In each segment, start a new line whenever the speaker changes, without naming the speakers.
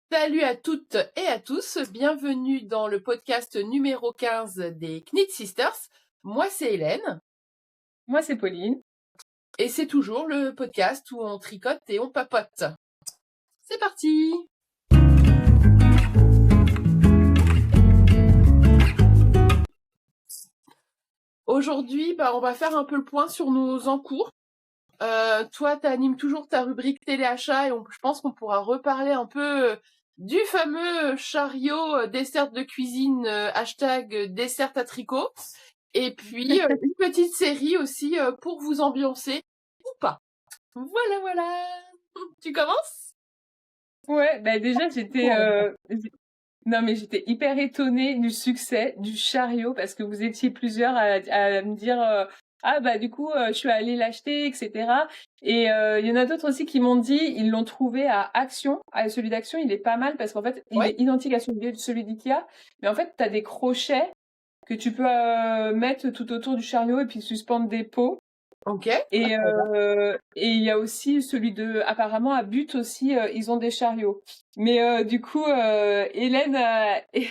Salut à toutes et à tous, bienvenue dans le podcast numéro 15 des Knit Sisters. Moi c'est Hélène.
Moi c'est Pauline.
Et c'est toujours le podcast où on tricote et on papote. C'est parti! Aujourd'hui, on va faire un peu le point sur nos encours. Toi, t'animes toujours ta rubrique téléachat et je pense qu'on pourra reparler un peu du fameux chariot dessert de cuisine #dessert à tricot. Et puis une petite série aussi pour vous ambiancer ou pas. Voilà. Tu commences?
Ouais, déjà j'étais j'étais hyper étonnée du succès du chariot parce que vous étiez plusieurs à me dire du coup je suis allée l'acheter, etc. Et il y en a d'autres aussi qui m'ont dit ils l'ont trouvé à Action. Celui d'Action il est pas mal parce qu'en fait il est identique à celui d'Ikea, mais en fait t'as des crochets que tu peux mettre tout autour du chariot et puis suspendre des pots.
Ok.
Et il y a aussi celui de, apparemment à But aussi, ils ont des chariots. Mais du coup, Hélène,
je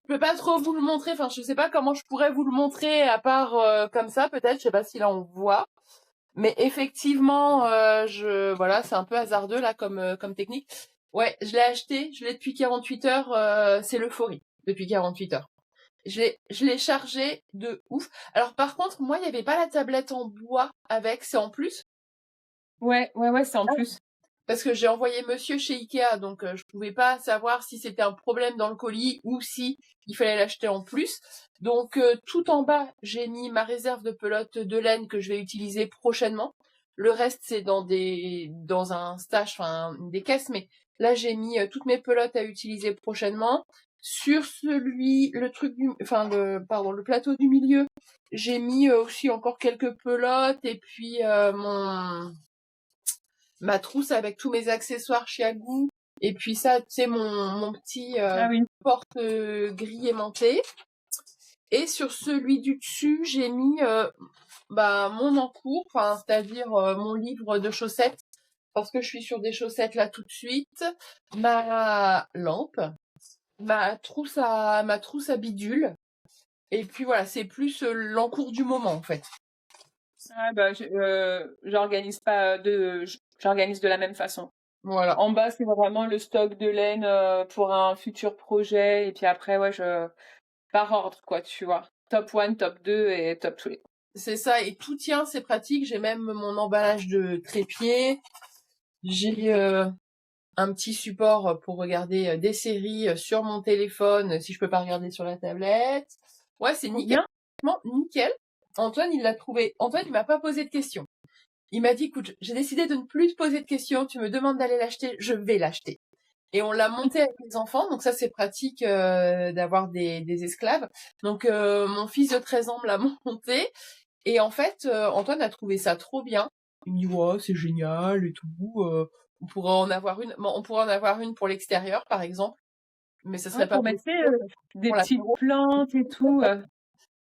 peux pas trop vous le montrer. Enfin, je sais pas comment je pourrais vous le montrer à part comme ça, peut-être. Je sais pas si là on voit. Mais effectivement, c'est un peu hasardeux là comme technique. Ouais, je l'ai acheté, je l'ai depuis 48 heures. C'est l'euphorie depuis 48 heures. Je l'ai chargé de ouf. Alors par contre, moi, il n'y avait pas la tablette en bois avec, c'est en plus.
Ouais, c'est en plus.
Parce que j'ai envoyé monsieur chez Ikea, donc je pouvais pas savoir si c'était un problème dans le colis ou si il fallait l'acheter en plus. Donc tout en bas, j'ai mis ma réserve de pelote de laine que je vais utiliser prochainement. Le reste, c'est dans un stash, enfin des caisses, mais là j'ai mis toutes mes pelotes à utiliser prochainement. Sur le plateau du milieu, j'ai mis aussi encore quelques pelotes et puis ma trousse avec tous mes accessoires Chiagou. Et puis ça, tu sais, mon petit porte gris aimanté. Et sur celui du dessus, j'ai mis mon encours, c'est-à-dire mon livre de chaussettes, parce que je suis sur des chaussettes là tout de suite, ma lampe, ma trousse à bidule. Et puis voilà, c'est plus l'encours du moment en fait.
J'organise de la même façon.
Voilà.
En bas, c'est vraiment le stock de laine pour un futur projet. Et puis après, par ordre, quoi, tu vois. Top 1, top 2 et top 3.
C'est ça, et tout tient, c'est pratique. J'ai même mon emballage de trépied. J'ai un petit support pour regarder des séries sur mon téléphone si je peux pas regarder sur la tablette. Ouais, c'est nickel. Nickel. Antoine, il l'a trouvé. Antoine, il m'a pas posé de questions. Il m'a dit, écoute, j'ai décidé de ne plus te poser de questions. Tu me demandes d'aller l'acheter, je vais l'acheter. Et on l'a monté avec les enfants, donc ça c'est pratique d'avoir des esclaves. Donc mon fils de 13 ans me l'a monté. Et en fait, Antoine a trouvé ça trop bien. Il me dit, ouais, c'est génial et tout. On pourrait en avoir une. Bon, on pourrait en avoir une pour l'extérieur, par exemple. Mais ça serait pas
pour mettre des petites plantes et tout.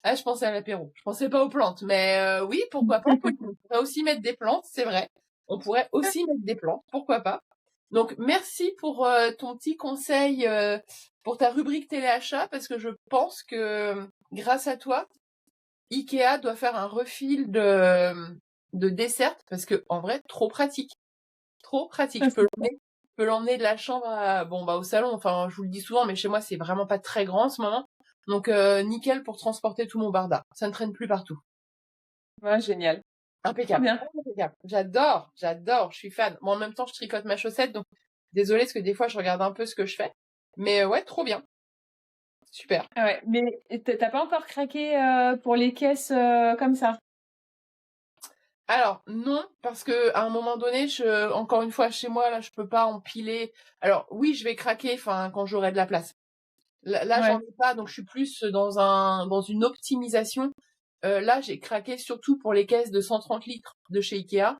Ah, je pensais à l'apéro. Je pensais pas aux plantes. Mais oui, pourquoi pas. On pourrait aussi mettre des plantes, c'est vrai. On pourrait aussi mettre des plantes, pourquoi pas. Donc, merci pour ton petit conseil pour ta rubrique téléachat, parce que je pense que grâce à toi, Ikea doit faire un refil de dessert, parce que en vrai, trop pratique. Trop pratique. Je peux l'emmener de la chambre au salon. Enfin, je vous le dis souvent, mais chez moi, c'est vraiment pas très grand en ce moment. Donc, nickel pour transporter tout mon barda. Ça ne traîne plus partout.
Ouais, génial.
Impeccable.
Bien.
Impeccable. J'adore. Je suis fan. Moi, en même temps, je tricote ma chaussette, donc désolée parce que des fois, je regarde un peu ce que je fais. Mais ouais, trop bien. Super.
Ouais, mais t'as pas encore craqué pour les caisses comme ça?
Alors, non, parce que à un moment donné, encore une fois, chez moi, là, je peux pas empiler. Alors, oui, je vais craquer, quand j'aurai de la place. Là, j'en ai pas, donc je suis plus dans une optimisation. Là, j'ai craqué surtout pour les caisses de 130 litres de chez Ikea,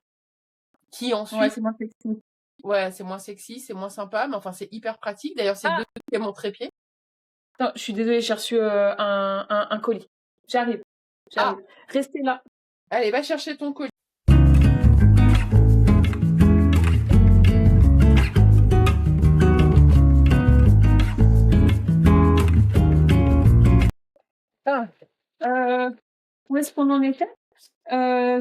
qui ensuite...
Ouais, c'est moins sexy.
Ouais, c'est moins sexy, c'est moins sympa, mais enfin, c'est hyper pratique. D'ailleurs, c'est de mon trépied.
Attends, je suis désolée, j'ai reçu un colis. J'arrive. Restez là.
Allez, va chercher ton colis.
est-ce qu'on en était?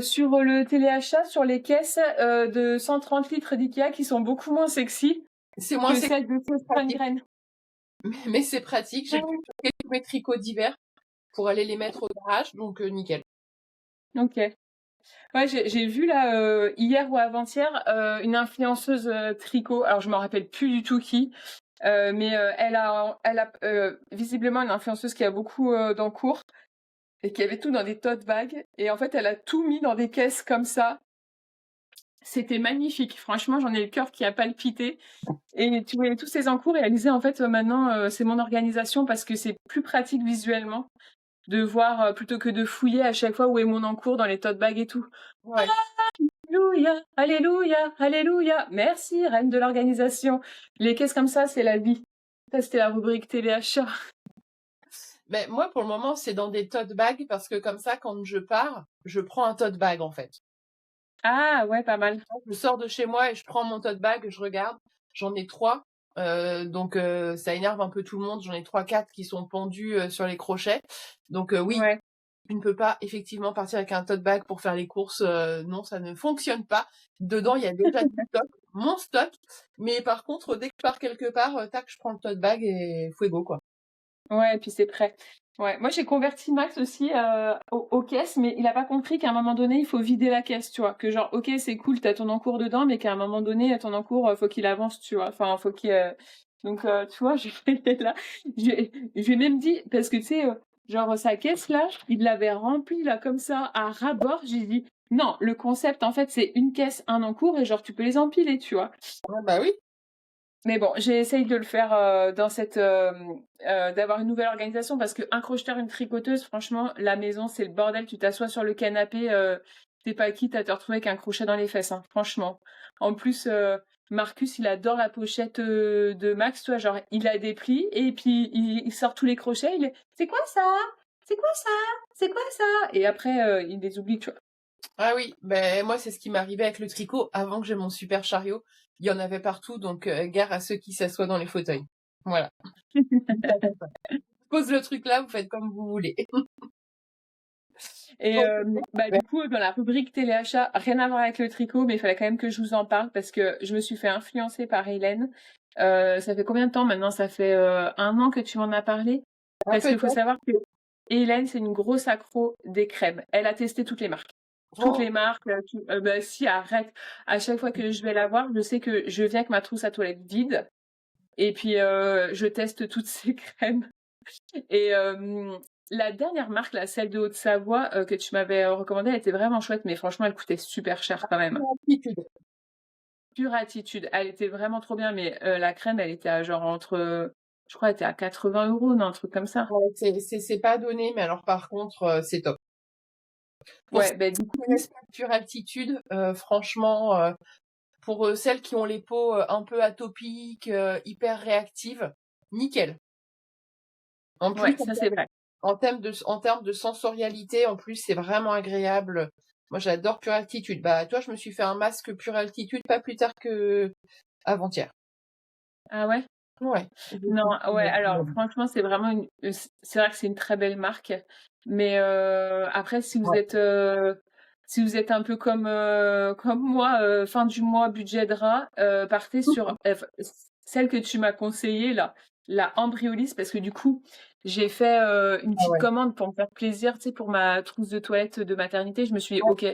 Sur le téléachat, sur les caisses de 130 litres d'IKEA qui sont beaucoup moins sexy
C'est moins
que
sexy,
celles de Stéphane Graine.
mais c'est pratique. J'ai pu stocker tous mes tricots d'hiver pour aller les mettre au garage, donc nickel.
Ok. Ouais, j'ai vu là hier ou avant-hier une influenceuse tricot. Alors je m'en rappelle plus du tout qui, mais elle a visiblement une influenceuse qui a beaucoup d'encours et qui avait tout dans des tote bags. Et en fait, elle a tout mis dans des caisses comme ça. C'était magnifique. Franchement, j'en ai le cœur qui a palpité. Et tu voyais tous ces encours et elle disait en fait maintenant c'est mon organisation parce que c'est plus pratique visuellement de voir plutôt que de fouiller à chaque fois où est mon encours dans les tote bags et tout.
Ouais.
Alléluia, alléluia, alléluia. Merci, reine de l'organisation. Les caisses comme ça, c'est la vie. Ça, c'était la rubrique téléachat.
Mais moi, pour le moment, c'est dans des tote bags parce que comme ça, quand je pars, je prends un tote bag en fait.
Ah ouais, pas mal.
Je sors de chez moi et je prends mon tote bag, je regarde. J'en ai 3. Donc ça énerve un peu tout le monde. J'en ai 3, 4 qui sont pendus sur les crochets. Donc oui,
Ouais.
tu ne peux pas effectivement partir avec un tote bag pour faire les courses. Non, ça ne fonctionne pas. Dedans, il y a déjà du stock, mon stock. Mais par contre, dès que je pars quelque part, tac, je prends le tote bag et fuego quoi.
Ouais, et puis c'est prêt. Ouais, moi j'ai converti Max aussi aux caisses, mais il a pas compris qu'à un moment donné il faut vider la caisse, tu vois. Que genre, ok, c'est cool, t'as ton encours dedans, mais qu'à un moment donné, ton encours, faut qu'il avance, tu vois. Enfin, faut qu'il. Donc, tu vois, j'ai fait là. J'ai même dit, parce que tu sais, genre sa caisse là, il l'avait remplie là comme ça à ras-bord. J'ai dit, non, le concept en fait c'est une caisse, un encours, et genre tu peux les empiler, tu vois.
Ouais, bah oui.
Mais bon, j'ai essayé de le faire dans cette d'avoir une nouvelle organisation parce que un crocheteur, une tricoteuse, franchement, la maison c'est le bordel. Tu t'assois sur le canapé, t'es pas quitte à te retrouver avec un crochet dans les fesses, hein, franchement. En plus, Marcus, il adore la pochette de Max, toi, genre il a des plis et puis il sort tous les crochets. Il est, c'est quoi ça? C'est quoi ça? C'est quoi ça? Et après, il les oublie, tu vois.
Ah oui, ben moi c'est ce qui m'arrivait avec le tricot avant que j'ai mon super chariot. Il y en avait partout, donc gare à ceux qui s'assoient dans les fauteuils. Voilà. Pose le truc là, vous faites comme vous voulez.
Et bah, du coup, dans la rubrique téléachat, rien à voir avec le tricot, mais il fallait quand même que je vous en parle parce que je me suis fait influencer par Hélène. Ça fait combien de temps maintenant? Ça fait 1 an que tu m'en as parlé. Parce qu'il faut savoir que Hélène, c'est une grosse accro des crèmes. Elle a testé toutes les marques. Toutes les marques. Bah, si, arrête. À chaque fois que je vais la voir, je sais que je viens avec ma trousse à toilette vide. Et puis, je teste toutes ces crèmes. Et la dernière marque, là, celle de Haute-Savoie que tu m'avais recommandée, elle était vraiment chouette, mais franchement, elle coûtait super cher quand même. Pure attitude. Elle était vraiment trop bien, mais la crème, elle était à genre entre, je crois, elle était à 80 euros, non, un truc comme ça.
Ouais, c'est pas donné, mais alors par contre, c'est top. Pour
Ouais,
celles
ben du
qui
coup,
connaissent pas Pure Altitude, franchement, pour celles qui ont les peaux un peu atopiques, hyper réactives, nickel. En plus,
ouais, ça c'est vrai.
en termes de sensorialité, en plus, c'est vraiment agréable. Moi, j'adore Pure Altitude. Bah, toi, je me suis fait un masque Pure Altitude pas plus tard que avant-hier.
Ah ouais?
Ouais.
Non, ouais, alors franchement, c'est vraiment c'est vrai que c'est une très belle marque, mais après,
Ouais.
si vous êtes un peu comme moi, fin du mois, budget de rat, partez sur celle que tu m'as conseillée, là, la Embryolisse, parce que du coup, j'ai fait une
Ah
petite
ouais.
commande pour me faire plaisir, tu sais, pour ma trousse de toilette de maternité. Je me suis dit, ok,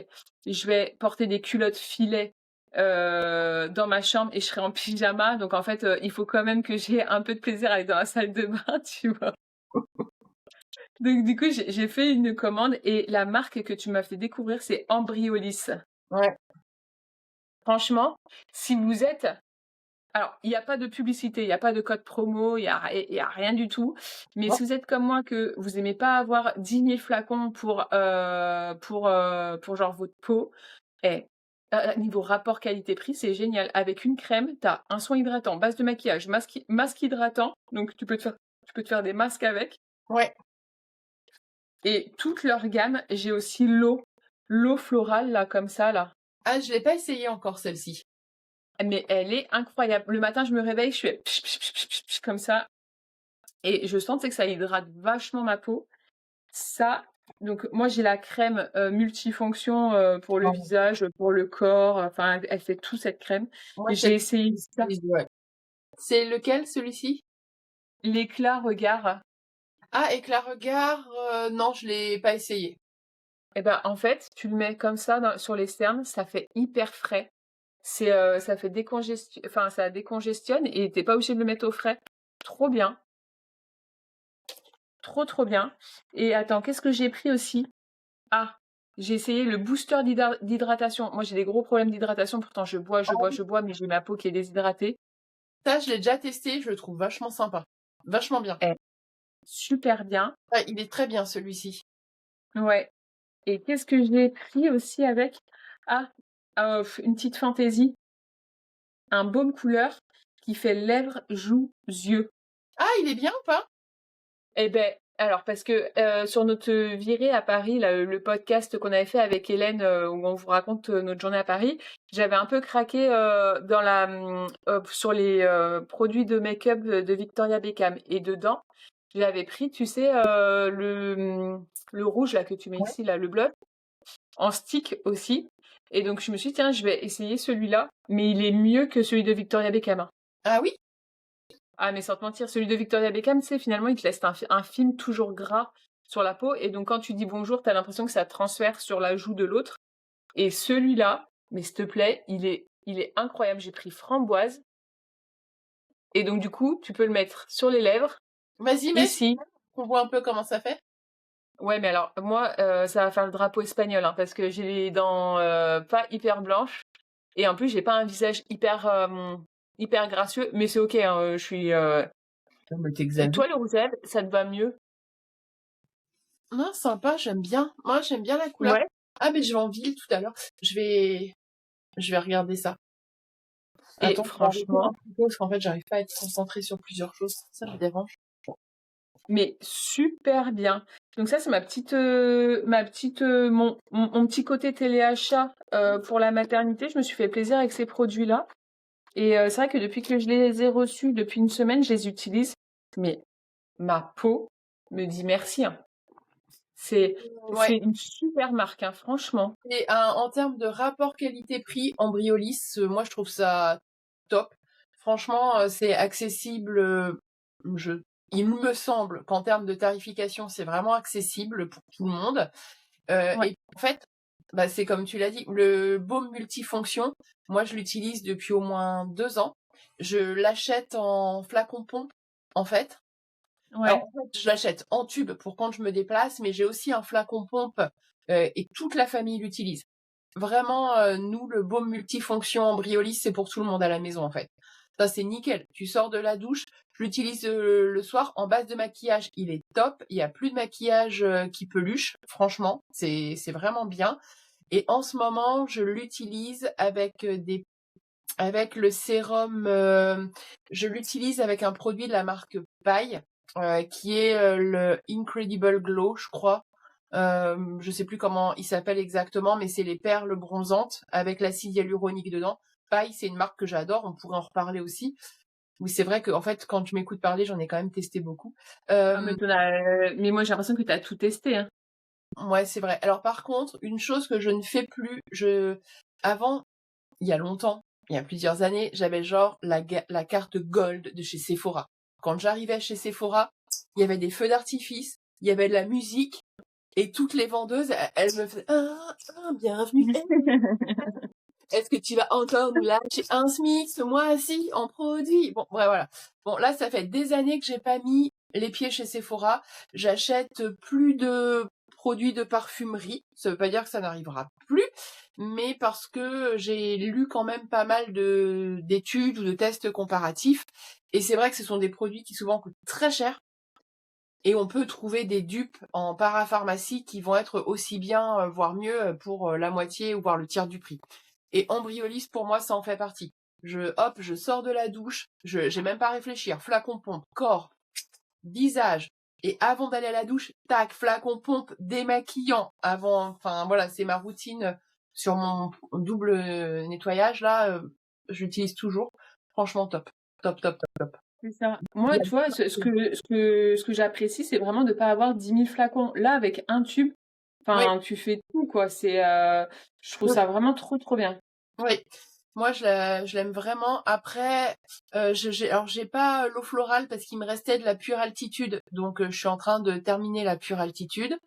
je vais porter des culottes filets dans ma chambre et je serai en pyjama. Donc en fait, il faut quand même que j'ai un peu de plaisir à aller dans la salle de bain, tu vois. Donc du coup, j'ai fait une commande et la marque que tu m'as fait découvrir, c'est Embryolisse.
Ouais.
Franchement, si vous êtes... Alors, il n'y a pas de publicité, il n'y a pas de code promo, il y a rien du tout. Mais si vous êtes comme moi, que vous aimez pas avoir 10 000 flacons pour genre votre peau, eh, niveau rapport qualité-prix, c'est génial. Avec une crème, t'as un soin hydratant, base de maquillage, masque hydratant, donc tu peux te faire des masques avec.
Ouais.
Et toute leur gamme, j'ai aussi l'eau florale, là, comme ça, là.
Ah, je l'ai pas essayé encore, celle-ci.
Mais elle est incroyable. Le matin, je me réveille, je fais psh, psh, psh, psh, psh, comme ça. Et je sens que ça hydrate vachement ma peau. Ça, Donc moi j'ai la crème multifonction pour le visage, pour le corps, enfin elle fait tout cette crème.
Moi,
Et j'ai essayé ça,
ouais. C'est lequel, celui-ci?
l'éclat regard.
Ah, éclat regard, non, je l'ai pas essayé.
Et ben en fait, tu le mets comme ça sur les cernes, ça fait hyper frais. Ça fait enfin ça décongestionne et t'es pas obligé de le mettre au frais. Trop bien, trop bien. Et attends, qu'est-ce que j'ai pris aussi? Ah, j'ai essayé le booster d'hydratation. Moi, j'ai des gros problèmes d'hydratation. Pourtant, je bois, mais j'ai ma peau qui est déshydratée.
Ça, je l'ai déjà testé, je le trouve vachement sympa. Vachement bien.
Eh, super bien.
Ouais, il est très bien, celui-ci.
Ouais. Et qu'est-ce que j'ai pris aussi avec? Ah, une petite fantaisie. Un baume couleur qui fait lèvres, joues, yeux.
Ah, il est bien ou pas?
Eh ben, alors parce que sur notre virée à Paris, là, le podcast qu'on avait fait avec Hélène, où on vous raconte notre journée à Paris, j'avais un peu craqué sur les produits de make-up de Victoria Beckham. Et dedans, j'avais pris, tu sais, le rouge là que tu mets
Ouais.
ici, là, le bleu, en stick aussi. Et donc je me suis dit, tiens, je vais essayer celui-là, mais il est mieux que celui de Victoria Beckham, hein.
Ah oui?
Ah, mais sans te mentir, celui de Victoria Beckham, tu sais, finalement, il te laisse un film toujours gras sur la peau. Et donc, quand tu dis bonjour, t'as l'impression que ça transfère sur la joue de l'autre. Et celui-là, mais s'il te plaît, il est incroyable. J'ai pris framboise. Et donc, du coup, tu peux le mettre sur les lèvres,
Vas-y, mets,
ici.
on voit un peu comment ça fait.
Ouais, mais alors, moi, ça va faire le drapeau espagnol, hein, parce que j'ai les dents pas hyper blanches. Et en plus, j'ai pas un visage hyper gracieux. Mais c'est ok, hein, je suis...
Non, mais
Et
t'exagères.
toi, le rouge à lèvres, ça te va mieux?
Non, sympa, j'aime bien. Moi, j'aime bien la couleur.
Ouais.
Ah, mais je vais en ville tout à l'heure. Je vais regarder ça.
Et
Attends, je vais arrêter un
franchement,
petit peu parce qu'en fait, j'arrive pas à être concentrée sur plusieurs choses. Ça me dérange.
mais super bien. Donc ça, c'est mon petit côté téléachat pour la maternité. Je me suis fait plaisir avec ces produits-là. Et c'est vrai que depuis que je les ai reçus, depuis une semaine, je les utilise. Mais ma peau me dit merci, hein. C'est,
Ouais.
c'est une super marque, hein, franchement.
Et en termes de rapport qualité-prix, Embryolis, moi, je trouve ça top. Franchement, c'est accessible. Je, il me semble qu'en termes de tarification, c'est vraiment accessible pour tout le monde.
Ouais,
Et en fait, bah, c'est comme tu l'as dit, le baume multifonction, moi je l'utilise depuis au moins 2 ans. Je l'achète en flacon pompe, en fait. Alors,
ouais,
en fait, je l'achète en tube pour quand je me déplace, mais j'ai aussi un flacon pompe et toute la famille l'utilise. Vraiment, nous, le baume multifonction Embryolis, c'est pour tout le monde à la maison, en fait. Ça, c'est nickel. Tu sors de la douche, je l'utilise le soir en base de maquillage. Il est top. Il y a plus de maquillage qui peluche. Franchement, c'est vraiment bien. Et en ce moment, je l'utilise avec le sérum. Je l'utilise avec un produit de la marque Paille, qui est le Incredible Glow, je crois. Je sais plus comment il s'appelle exactement, mais c'est les perles bronzantes avec l'acide hyaluronique dedans. Paille, c'est une marque que j'adore, on pourrait en reparler aussi. Oui, c'est vrai que en fait, quand tu m'écoutes parler, j'en ai quand même testé beaucoup.
ah, mais moi j'ai l'impression que tu as tout testé, hein.
Ouais, c'est vrai. Alors par contre, une chose que je ne fais plus, avant, il y a longtemps, il y a plusieurs années, j'avais genre la carte Gold de chez Sephora. Quand j'arrivais chez Sephora, il y avait des feux d'artifice, il y avait de la musique, et toutes les vendeuses, elles me faisaient bienvenue. Est-ce que tu vas encore nous lâcher un SMIC ce mois-ci en produit? Bon, ouais, voilà. Bon, là, ça fait des années que j'ai pas mis les pieds chez Sephora. J'achète plus de produits de parfumerie. Ça veut pas dire que ça n'arrivera plus, mais parce que j'ai lu quand même pas mal d'études ou de tests comparatifs. Et c'est vrai que ce sont des produits qui souvent coûtent très cher. Et on peut trouver des dupes en parapharmacie qui vont être aussi bien, voire mieux, pour la moitié ou voire le tiers du prix. Et Embryolis, pour moi, ça en fait partie. Je sors de la douche, j'ai même pas à réfléchir. Flacon pompe, corps, visage. Et avant d'aller à la douche, tac, flacon pompe, démaquillant. Enfin voilà, c'est ma routine sur mon double nettoyage là. J'utilise toujours. Franchement, top, top, top, top, top.
C'est ça.
Il
Moi,
y a
tu vois, ce que j'apprécie, c'est vraiment de ne pas avoir 10 000 flacons. Là, avec un tube,
Oui,
Enfin, tu fais tout, quoi. Je trouve
oui,
ça vraiment trop, trop bien.
oui. Moi, je l'aime vraiment. Après, alors j'ai pas l'eau florale parce qu'il me restait de la pure altitude, donc je suis en train de terminer la pure altitude.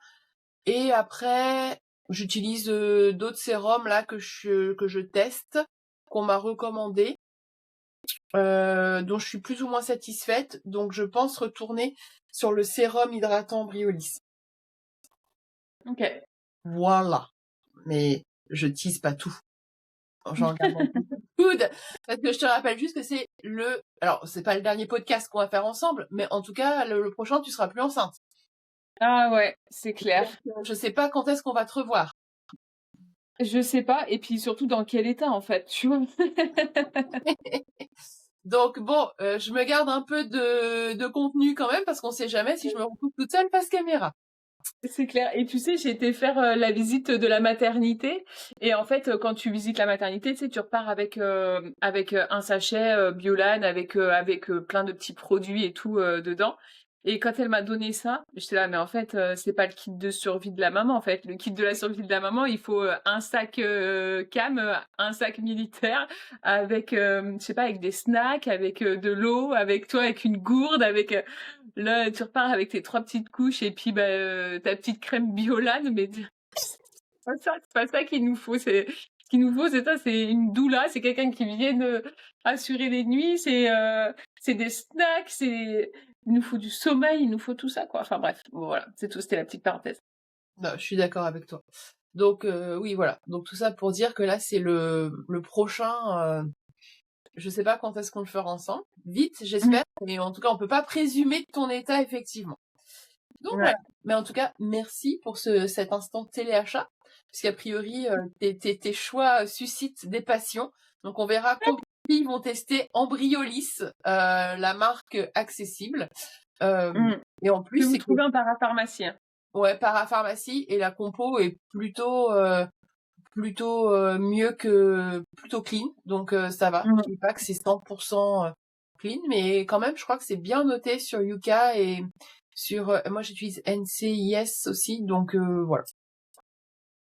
Et après, j'utilise d'autres sérums là que je teste, qu'on m'a recommandé, dont je suis plus ou moins satisfaite. Donc je pense retourner sur le sérum hydratant Briolis.
Ok.
Voilà. Mais je tease pas tout. J'en garde un peu de coude. Parce que je te rappelle juste que alors c'est pas le dernier podcast qu'on va faire ensemble, mais en tout cas, le prochain, tu seras plus enceinte.
Ah ouais, c'est clair.
Je sais pas quand est-ce qu'on va te revoir.
Je sais pas. Et puis surtout, dans quel état, en fait, tu vois.
Donc bon, je me garde un peu de contenu quand même parce qu'on sait jamais si je me retrouve toute seule face caméra.
C'est clair. Et tu sais, j'ai été faire la visite de la maternité. Et en fait, quand tu visites la maternité, tu sais, tu repars avec un sachet Biolan avec plein de petits produits et tout dedans. Et quand elle m'a donné ça, j'étais là, mais en fait, c'est pas le kit de survie de la maman. En fait, le kit de la survie de la maman, il faut un sac cam, un sac militaire, avec, je sais pas, avec des snacks, avec de l'eau, avec toi, avec une gourde, avec là, tu repars avec tes 3 petites couches et puis bah, ta petite crème Biolane, mais c'est pas ça qu'il nous faut. Ce qu'il nous faut, c'est ça, c'est une doula, c'est quelqu'un qui vienne assurer les nuits, c'est des snacks, il nous faut du sommeil, il nous faut tout ça, quoi. Enfin bref, bon, voilà, c'est tout, c'était la petite parenthèse.
Non, je suis d'accord avec toi. Donc oui, voilà. Donc tout ça pour dire que là, c'est le prochain. Je sais pas quand est-ce qu'on le fera ensemble. Vite, j'espère. Mais en tout cas, on peut pas présumer de ton état effectivement. Donc
Ouais.
voilà. Mais en tout cas, merci pour cet instant téléachat, puisqu'a priori, tes choix suscitent des passions. Donc on verra combien de filles vont tester Embryolis, la marque accessible.
Mm.
Et en plus,
Que vous
c'est que
trouvez un parapharmacien.
ouais, parapharmacie et la compo est plutôt mieux que plutôt clean. Donc ça va.
Mm.
Je dis pas que c'est 100% clean, mais quand même, je crois que c'est bien noté sur Yuka et sur moi j'utilise NCIS aussi, donc voilà.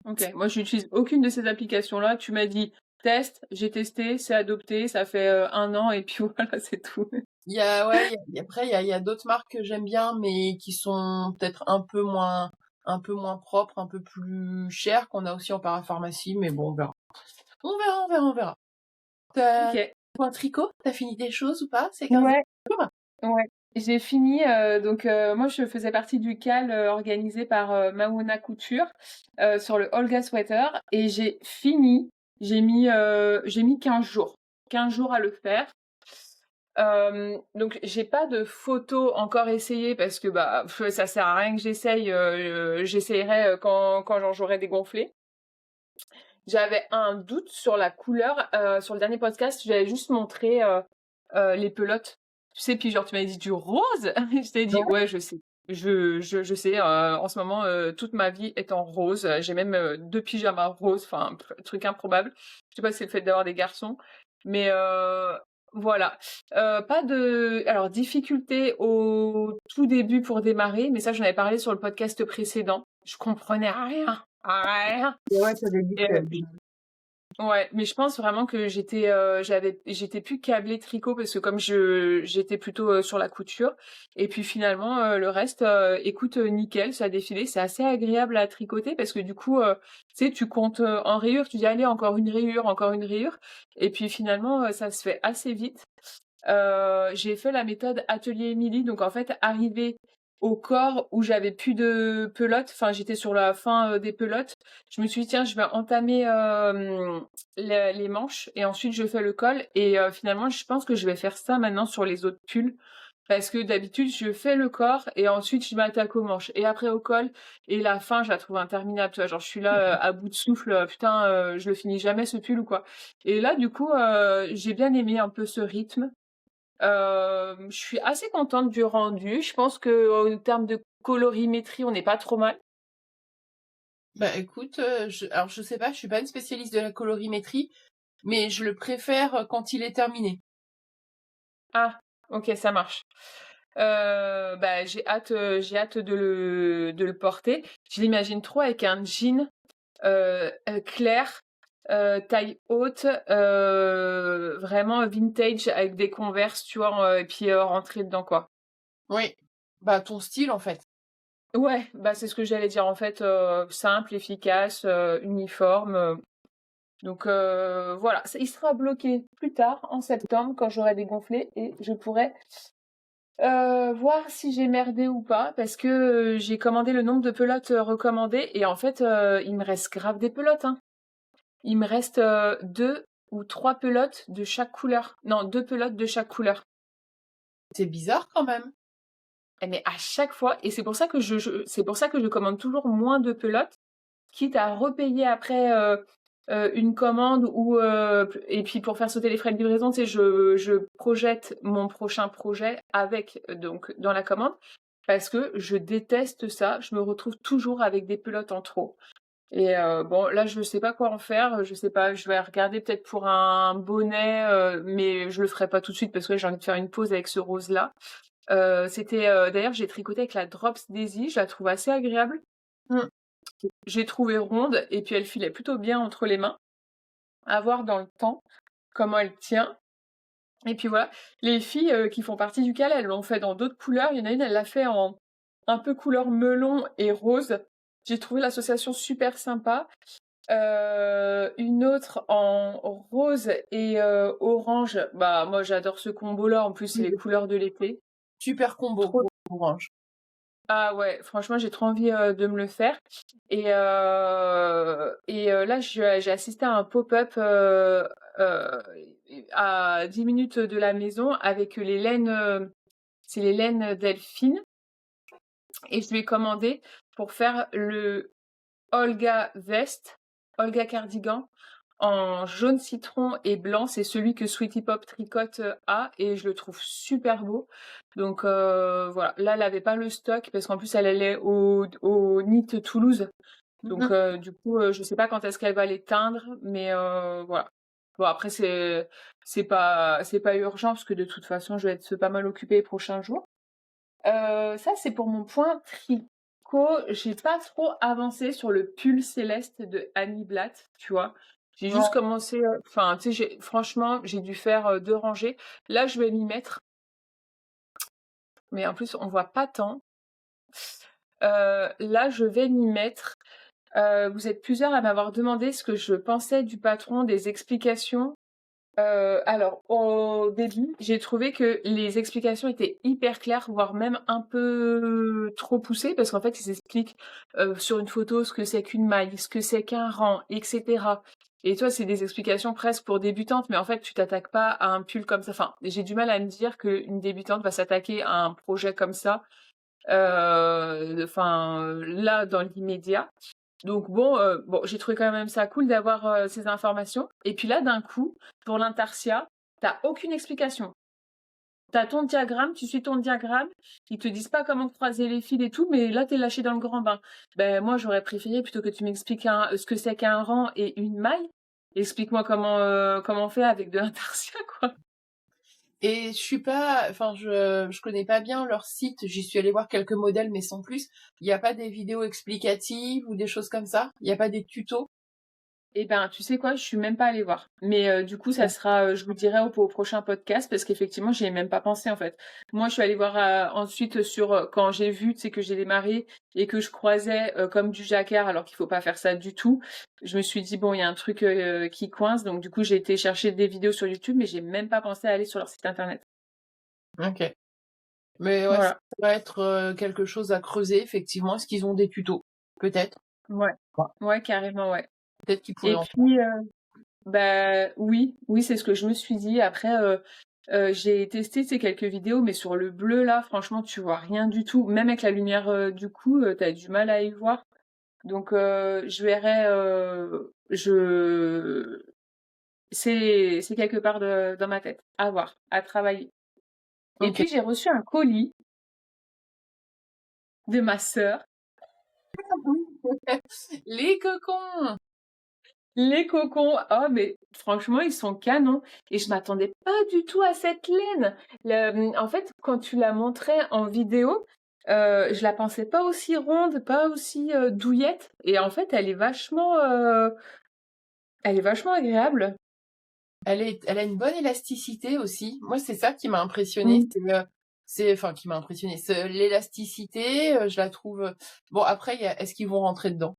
Ok, moi je n'utilise aucune de ces applications-là. Tu m'as dit test, j'ai testé, c'est adopté, ça fait 1 an et puis voilà, c'est tout.
Il y a ouais, après il y a d'autres marques que j'aime bien, mais qui sont peut-être un peu moins propres, un peu plus chères qu'on a aussi en parapharmacie, mais bon, on verra. On verra, on verra, on verra. T'as
Ok.
un tricot? T'as fini des choses ou pas ces 15
Ouais,
jours?
ouais. J'ai fini, donc moi je faisais partie du CAL organisé par Mauna Couture sur le Olga Sweater et j'ai fini, j'ai mis 15 jours. 15 jours à le faire. Donc j'ai pas de photos encore essayées parce que bah ça sert à rien que j'essaye, j'essayerai quand j'aurai dégonflé. J'avais un doute sur la couleur. Sur le dernier podcast, j'avais juste montré les pelotes. Tu sais, puis genre, tu m'avais dit du rose. Je t'ai dit, ouais, je sais. Je sais. En ce moment, toute ma vie est en rose. J'ai même 2 pyjamas roses. Enfin, un truc improbable. Je sais pas si c'est le fait d'avoir des garçons. Mais voilà. Pas de... Alors, difficulté au tout début pour démarrer. Mais ça, j'en avais parlé sur le podcast précédent. Je comprenais rien. Rien.
Ouais, t'avais dit que
Ouais, mais je pense vraiment que j'étais plus câblée tricot parce que comme j'étais plutôt sur la couture et puis finalement le reste écoute nickel, ça a défilé, c'est assez agréable à tricoter parce que du coup tu sais tu comptes en rayures, tu dis allez encore une rayure et puis finalement ça se fait assez vite. J'ai fait la méthode Atelier Émilie, donc en fait arrivé au corps où j'avais plus de pelotes, enfin j'étais sur la fin des pelotes, je me suis dit tiens je vais entamer les manches et ensuite je fais le col et finalement je pense que je vais faire ça maintenant sur les autres pulls parce que d'habitude je fais le corps et ensuite je m'attaque aux manches et après au col et la fin je la trouve interminable, tu vois, genre je suis là à bout de souffle, putain je le finis jamais ce pull ou quoi. Et là du coup j'ai bien aimé un peu ce rythme. Je suis assez contente du rendu. Je pense que en termes de colorimétrie, on n'est pas trop mal.
bah écoute, alors je sais pas, je suis pas une spécialiste de la colorimétrie, mais je le préfère quand il est terminé.
Ah, ok, ça marche. J'ai hâte de le porter. Je l'imagine trop avec un jean clair, taille haute, vraiment vintage avec des Converse, tu vois, et puis rentrer dedans, quoi.
Oui. Bah, ton style, en fait.
Ouais, bah c'est ce que j'allais dire en fait, simple, efficace, uniforme. Donc voilà, il sera bloqué plus tard en septembre quand j'aurai dégonflé et je pourrai voir si j'ai merdé ou pas parce que j'ai commandé le nombre de pelotes recommandées et en fait il me reste grave des pelotes, hein. Il me reste 2 ou 3 pelotes de chaque couleur. Non, 2 pelotes de chaque couleur.
C'est bizarre quand même.
Mais à chaque fois, et c'est pour ça que c'est pour ça que je commande toujours moins de pelotes, quitte à repayer après une commande ou et puis pour faire sauter les frais de livraison, tu sais, je projette mon prochain projet avec donc dans la commande parce que je déteste ça. Je me retrouve toujours avec des pelotes en trop. Et bon, là, je sais pas quoi en faire. Je sais pas. Je vais regarder peut-être pour un bonnet, mais je le ferai pas tout de suite parce que j'ai envie de faire une pause avec ce rose-là. D'ailleurs, j'ai tricoté avec la Drops Daisy. Je la trouve assez agréable.
Mm.
J'ai trouvé ronde et puis elle filait plutôt bien entre les mains. À voir dans le temps comment elle tient. Et puis voilà, les filles qui font partie du cal, elles l'ont fait dans d'autres couleurs. Il y en a une, elle l'a fait en un peu couleur melon et rose. J'ai trouvé l'association super sympa. Une autre en rose et orange. Bah moi j'adore ce combo-là. En plus c'est les couleurs de l'été.
Super combo,
Trop.
orange.
Ah ouais, franchement j'ai trop envie de me le faire. Et là j'ai assisté à un pop-up euh, à 10 minutes de la maison avec les laines. C'est les laines Delphine. Et je lui ai commandé pour faire le Olga Vest, Olga Cardigan en jaune citron et blanc. C'est celui que Sweetie Pop tricote a et je le trouve super beau. Donc voilà, là elle avait pas le stock parce qu'en plus elle allait au NIT Toulouse. Donc
Mhm.
du coup je sais pas quand est-ce qu'elle va les teindre, mais voilà. Bon après c'est pas urgent parce que de toute façon je vais être pas mal occupée les prochains jours. Ça, c'est pour mon point tricot. J'ai pas trop avancé sur le pull céleste de Annie Blatt, tu vois. J'ai
Ouais.
juste commencé, enfin, tu sais, franchement, j'ai dû faire 2 rangées. Là, je vais m'y mettre, mais en plus, on voit pas tant. Là, je vais m'y mettre. Vous êtes plusieurs à m'avoir demandé ce que je pensais du patron, des explications. Alors, au début, j'ai trouvé que les explications étaient hyper claires, voire même un peu trop poussées, parce qu'en fait, ils expliquent sur une photo ce que c'est qu'une maille, ce que c'est qu'un rang, etc. Et toi, c'est des explications presque pour débutantes, mais en fait, tu t'attaques pas à un pull comme ça. Enfin, j'ai du mal à me dire qu'une débutante va s'attaquer à un projet comme ça, enfin, là, dans l'immédiat. Donc bon, j'ai trouvé quand même ça cool d'avoir ces informations. Et puis là, d'un coup, pour l'intarsia, t'as aucune explication. T'as ton diagramme, tu suis ton diagramme, ils te disent pas comment croiser les fils et tout, mais là t'es lâché dans le grand bain. Ben moi j'aurais préféré plutôt que tu m'expliques ce que c'est qu'un rang et une maille, explique-moi comment on fait avec de l'intarsia quoi.
Et je suis pas, enfin, je connais pas bien leur site. J'y suis allée voir quelques modèles, mais sans plus. Il n'y a pas des vidéos explicatives ou des choses comme ça. Il n'y a pas des tutos.
Eh ben, tu sais quoi, je suis même pas allée voir. Mais du coup, ça sera, je vous dirai au prochain podcast parce qu'effectivement, j'y ai même pas pensé en fait. Moi, je suis allée voir ensuite sur quand j'ai vu, tu sais, que j'ai démarré et que je croisais comme du jacquard alors qu'il faut pas faire ça du tout. Je me suis dit bon, il y a un truc qui coince, donc du coup, j'ai été chercher des vidéos sur YouTube, mais j'ai même pas pensé à aller sur leur site internet.
Ok. Mais ouais, ça
Voilà.
va être quelque chose à creuser, effectivement. Est-ce qu'ils ont des tutos? Peut-être.
Ouais.
Ouais.
Ouais, carrément, ouais.
Peut-être qu'ils pourraient
Et
en
puis, bah oui, oui, c'est ce que je me suis dit. Après, j'ai testé ces quelques vidéos, mais sur le bleu là, franchement, tu vois rien du tout. Même avec la lumière du coup, t'as du mal à y voir. Donc, je verrai. C'est quelque part dans ma tête. À voir, à travailler. Et
Ok.
puis j'ai reçu un colis de ma sœur.
Les cocons!
Les cocons, oh mais franchement, ils sont canons et je m'attendais pas du tout à cette laine. En fait, quand tu la montrais en vidéo, je la pensais pas aussi ronde, pas aussi douillette et en fait, elle est vachement agréable.
Elle a une bonne élasticité aussi. Moi, c'est ça qui m'a impressionnée.
Mm.
Enfin, qui m'a impressionné. C'est l'élasticité, je la trouve. Bon, après, est-ce qu'ils vont rentrer dedans?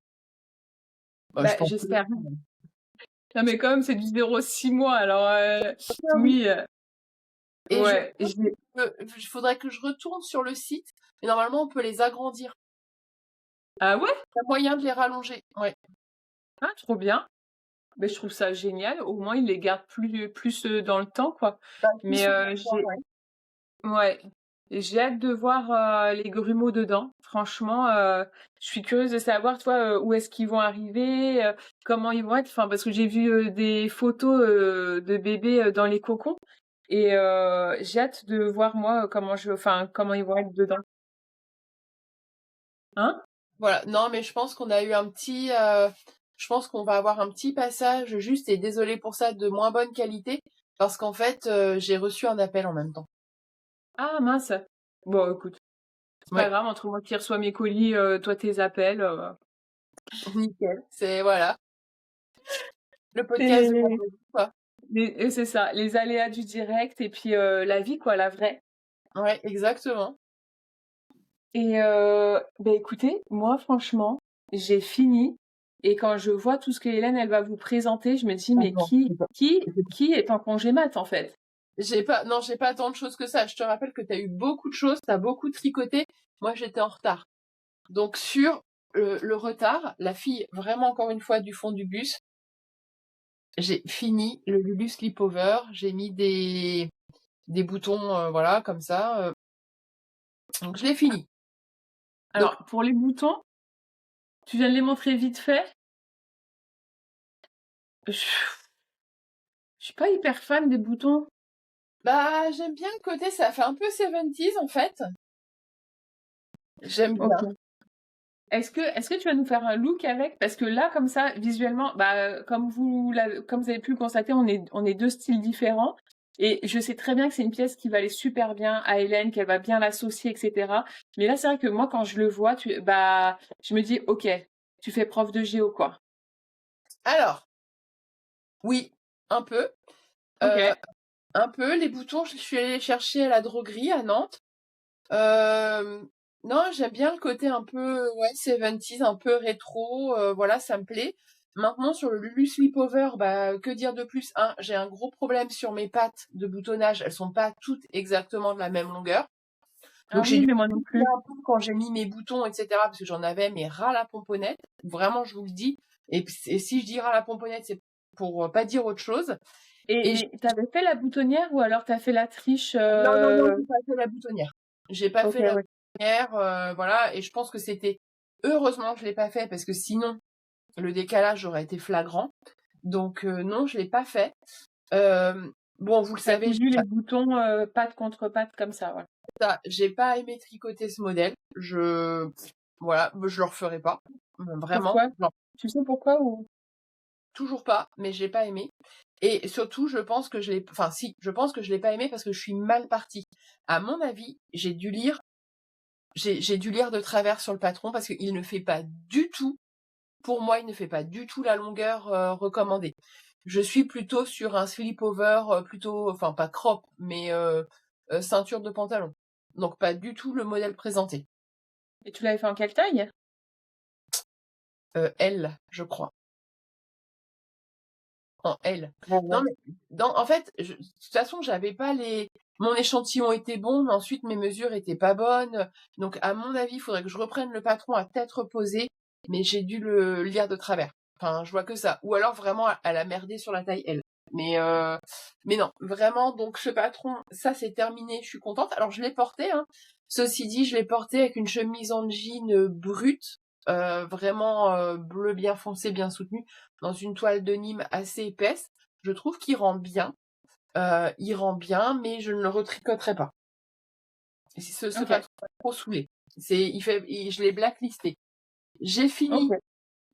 Bah, je
Bah,
pense que
j'espère. Non mais quand même, c'est du 0,6 mois, alors
oui.
oui,
Et je
ouais.
pense il faudrait que je retourne sur le site. Mais normalement, on peut les agrandir.
Ah ouais?
Il y a moyen de les rallonger. Ouais.
Ah, trop bien. Mais je trouve ça génial. Au moins, ils les gardent plus dans le temps, quoi.
Bah, s'ils
Mais
sont contents, ouais.
ouais, j'ai hâte de voir les grumeaux dedans. Franchement, je suis curieuse de savoir, toi, où est-ce qu'ils vont arriver, comment ils vont être. Enfin, parce que j'ai vu des photos de bébés dans les cocons et j'ai hâte de voir moi enfin, comment ils vont être dedans. Hein?
Voilà. Non, mais je pense qu'on a eu je pense qu'on va avoir un petit passage juste, et désolée pour ça, de moins bonne qualité, parce qu'en fait, j'ai reçu un appel en même temps.
Ah mince. Bon, écoute, c'est pas
Ouais,
grave. Entre moi qui reçois mes colis, toi tes appels.
nickel. Voilà. Le
C'est
podcast de vendredi, quoi.
et c'est ça, les aléas du direct et puis la vie, quoi, la vraie.
Ouais, exactement.
Et ben écoutez, moi franchement, j'ai fini. Et quand je vois tout ce que Hélène elle va vous présenter, je me dis
Ah
mais
non,
qui est en congé mat en fait?
non, j'ai pas tant de choses que ça. Je te rappelle que t'as eu beaucoup de choses, t'as beaucoup tricoté. Moi, j'étais en retard. Donc, sur le retard, la fille, vraiment encore une fois, du fond du bus, j'ai fini le Lulu Sleepover. J'ai mis des boutons, voilà, comme ça. Donc, je l'ai fini. Donc,
Alors pour les boutons, tu viens de les montrer vite fait. Je suis pas hyper fan des boutons.
bah, j'aime bien le côté, ça fait un peu 70s en fait. J'aime bien.
Ok. Est-ce que tu vas nous faire un look avec? Parce que là, comme ça, visuellement, bah, comme vous avez pu le constater, on est deux styles différents. Et je sais très bien que c'est une pièce qui va aller super bien à Hélène, qu'elle va bien l'associer, etc. Mais là, c'est vrai que moi, quand je le vois, bah, je me dis, ok, tu fais prof de géo, quoi.
Alors, oui, un peu.
Ok.
Euh, un peu. Les boutons, je suis allée les chercher à la droguerie à Nantes. Euh, non, j'aime bien le côté un peu, ouais, 70s, un peu rétro. Voilà, ça me plaît. Maintenant, sur le Lulu Sleepover, bah, que dire de plus? J'ai un gros problème sur mes pattes de boutonnage. Elles sont pas toutes exactement de la même longueur.
Ah
Donc, j'ai
oui,
dû
mais moi non
couper
plus.
un peu quand j'ai mis mes boutons, etc. Parce que j'en avais, mais ras la pomponnette. Vraiment, je vous le dis. Et si je dis ras la pomponnette, c'est pour pas dire autre chose.
Et
Et
mais t'avais fait la boutonnière ou alors t'as fait la triche
non, non, non, j'ai pas fait la boutonnière. J'ai pas
Ok,
fait la
ouais.
boutonnière, voilà. Et je pense que c'était heureusement que je l'ai pas fait, parce que sinon le décalage aurait été flagrant. Donc non, je l'ai pas fait. Bon, vous le
T'as
savez,
cousu les boutons patte contre patte comme ça, voilà.
j'ai pas aimé tricoter ce modèle. Voilà, je le referai pas. Vraiment,
Pourquoi?
non,
Tu sais pourquoi ou?
toujours pas. Mais j'ai pas aimé. Et surtout, je pense que enfin si, je pense que je l'ai pas aimé parce que je suis mal partie. À mon avis, j'ai dû lire de travers sur le patron, parce qu'il ne fait pas du tout, pour moi, il ne fait pas du tout la longueur recommandée. Je suis plutôt sur un slip-over, plutôt, enfin pas crop, mais ceinture de pantalon. Donc pas du tout le modèle présenté.
Et tu l'avais fait en quelle taille?
L, je crois. En L.
Ah
Non,
ouais.
mais en fait, de toute façon, j'avais pas mon échantillon était bon, mais ensuite mes mesures étaient pas bonnes. Donc, à mon avis, il faudrait que je reprenne le patron à tête reposée, mais j'ai dû le lire de travers. Enfin, je vois que ça. Ou alors vraiment, elle a merdé sur la taille L. Mais non, vraiment. Donc, ce patron, ça c'est terminé. Je suis contente. Alors, je l'ai porté, hein. Ceci dit, je l'ai porté avec une chemise en jean brute, vraiment bleu bien foncé, bien soutenu, dans une toile de Nîmes assez épaisse. Je trouve qu'il rend bien. Il rend bien, mais je ne le retricoterai pas. Ce
Ok.
patron m'a trop saoulé. Je l'ai blacklisté. J'ai
Ok.
fini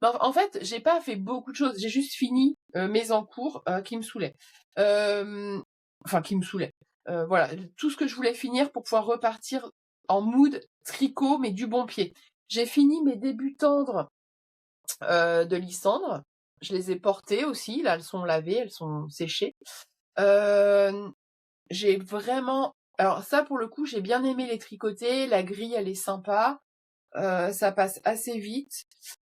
Ben, en fait, j'ai pas fait beaucoup de choses. J'ai juste fini mes encours qui me saoulaient. Enfin, qui me saoulaient. Voilà, tout ce que je voulais finir pour pouvoir repartir en mood tricot, mais du bon pied. J'ai fini mes débuts tendres de Lysandre. Je les ai portées aussi. Là, elles sont lavées, elles sont séchées. J'ai vraiment... Alors ça, pour le coup, j'ai bien aimé les tricoter. La grille, elle est sympa. Ça passe assez vite.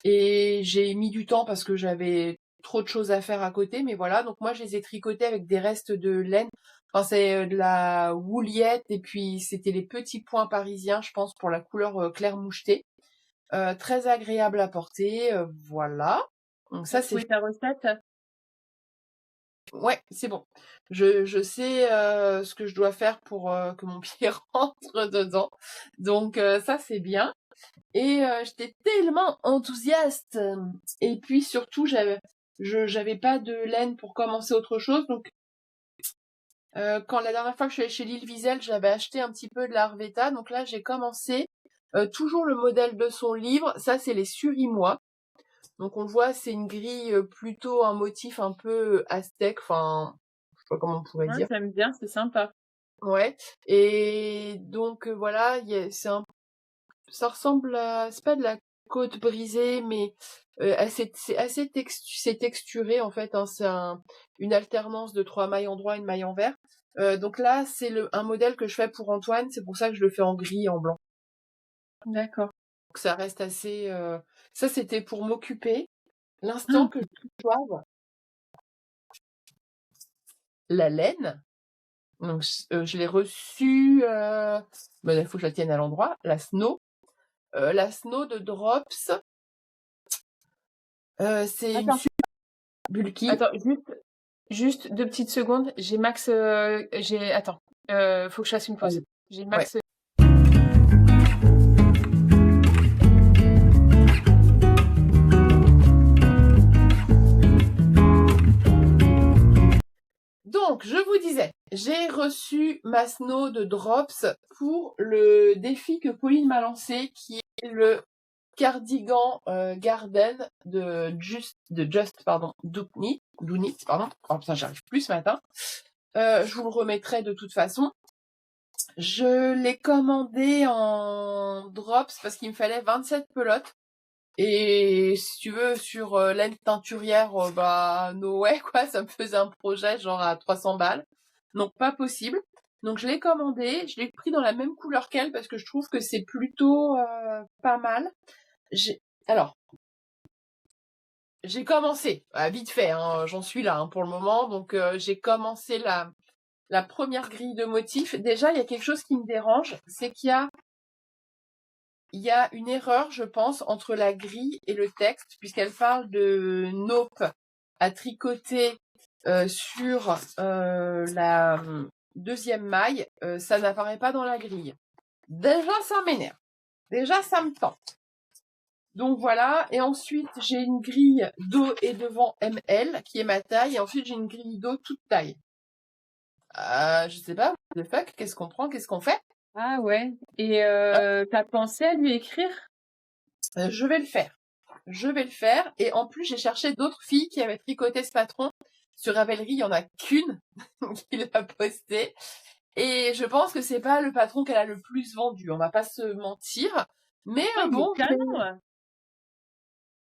Et j'ai mis du temps parce que j'avais trop de choses à faire à côté. Mais voilà, donc moi, je les ai tricotés avec des restes de laine. Enfin, c'est de la wouliette. Et puis, c'était les petits points parisiens, je pense, pour la couleur clair moucheté. Très agréable à porter. Voilà. Donc ça, c'est...
Oui, ta recette?
Ouais, c'est bon. Je sais ce que je dois faire pour que mon pied rentre dedans. Donc ça, c'est bien. Et j'étais tellement enthousiaste. Et puis surtout, j'avais pas de laine pour commencer autre chose. Donc quand la dernière fois que je suis allée chez Lille Wiesel, j'avais acheté un petit peu de la Arvetta. Donc là, j'ai commencé toujours le modèle de son livre. Ça, c'est les Surimois. Donc on le voit, c'est une grille plutôt un motif un peu aztèque. Enfin, je sais pas comment on pourrait
Ouais,
dire.
j'aime bien, c'est sympa.
Ouais. Et donc voilà, ça ressemble à, c'est pas de la côte brisée, mais c'est texturé en fait. Hein, c'est une alternance de 3 mailles en droit et une maille en vert. Donc là, c'est un modèle que je fais pour Antoine. C'est pour ça que je le fais en gris et en blanc.
D'accord.
Donc ça reste assez. Ça, c'était pour m'occuper. L'instant
Hum,
que je reçoive la laine. Donc je l'ai reçue. Ben, il faut que je la tienne à l'endroit. La Snow de Drops. C'est une
Attends,
super bulky.
attends, juste 2 petites secondes. J'ai Max, attends, faut que je fasse une pause. J'ai
Ouais.
Max.
Donc, je vous disais, j'ai reçu ma Snow de Drops pour le défi que Pauline m'a lancé, qui est le cardigan Garden de Just Doonit, pardon. Oh putain, j'arrive plus ce matin. Je vous le remettrai de toute façon. Je l'ai commandé en drops parce qu'il me fallait 27 pelotes. Et si tu veux, sur laine teinturière, bah no way, quoi, ça me faisait un projet genre à 300 balles. Donc pas possible. Donc je l'ai commandé, je l'ai pris dans la même couleur qu'elle parce que je trouve que c'est plutôt pas mal. Alors, j'ai commencé, vite fait, hein, j'en suis là pour le moment. Donc j'ai commencé la première grille de motifs. Déjà, il y a quelque chose qui me dérange, c'est il y a une erreur, je pense, entre la grille et le texte, puisqu'elle parle de Nope à tricoter sur la deuxième maille. Ça n'apparaît pas dans la grille. Déjà, ça m'énerve. Déjà, ça me tente. Donc voilà, et ensuite j'ai une grille dos et devant ML qui est ma taille, et ensuite j'ai une grille dos toute taille. Je sais pas, what the fuck, qu'est-ce qu'on prend, qu'est-ce qu'on fait?
Ah ouais. Et t'as pensé à lui écrire?
Je vais le faire. Je vais le faire. Et en plus, j'ai cherché d'autres filles qui avaient tricoté ce patron. Sur Ravelry, il y en a qu'une qui l'a posté. Et je pense que c'est pas le patron qu'elle a le plus vendu. On va pas se mentir. Mais
Ah, il est
bon,
canon.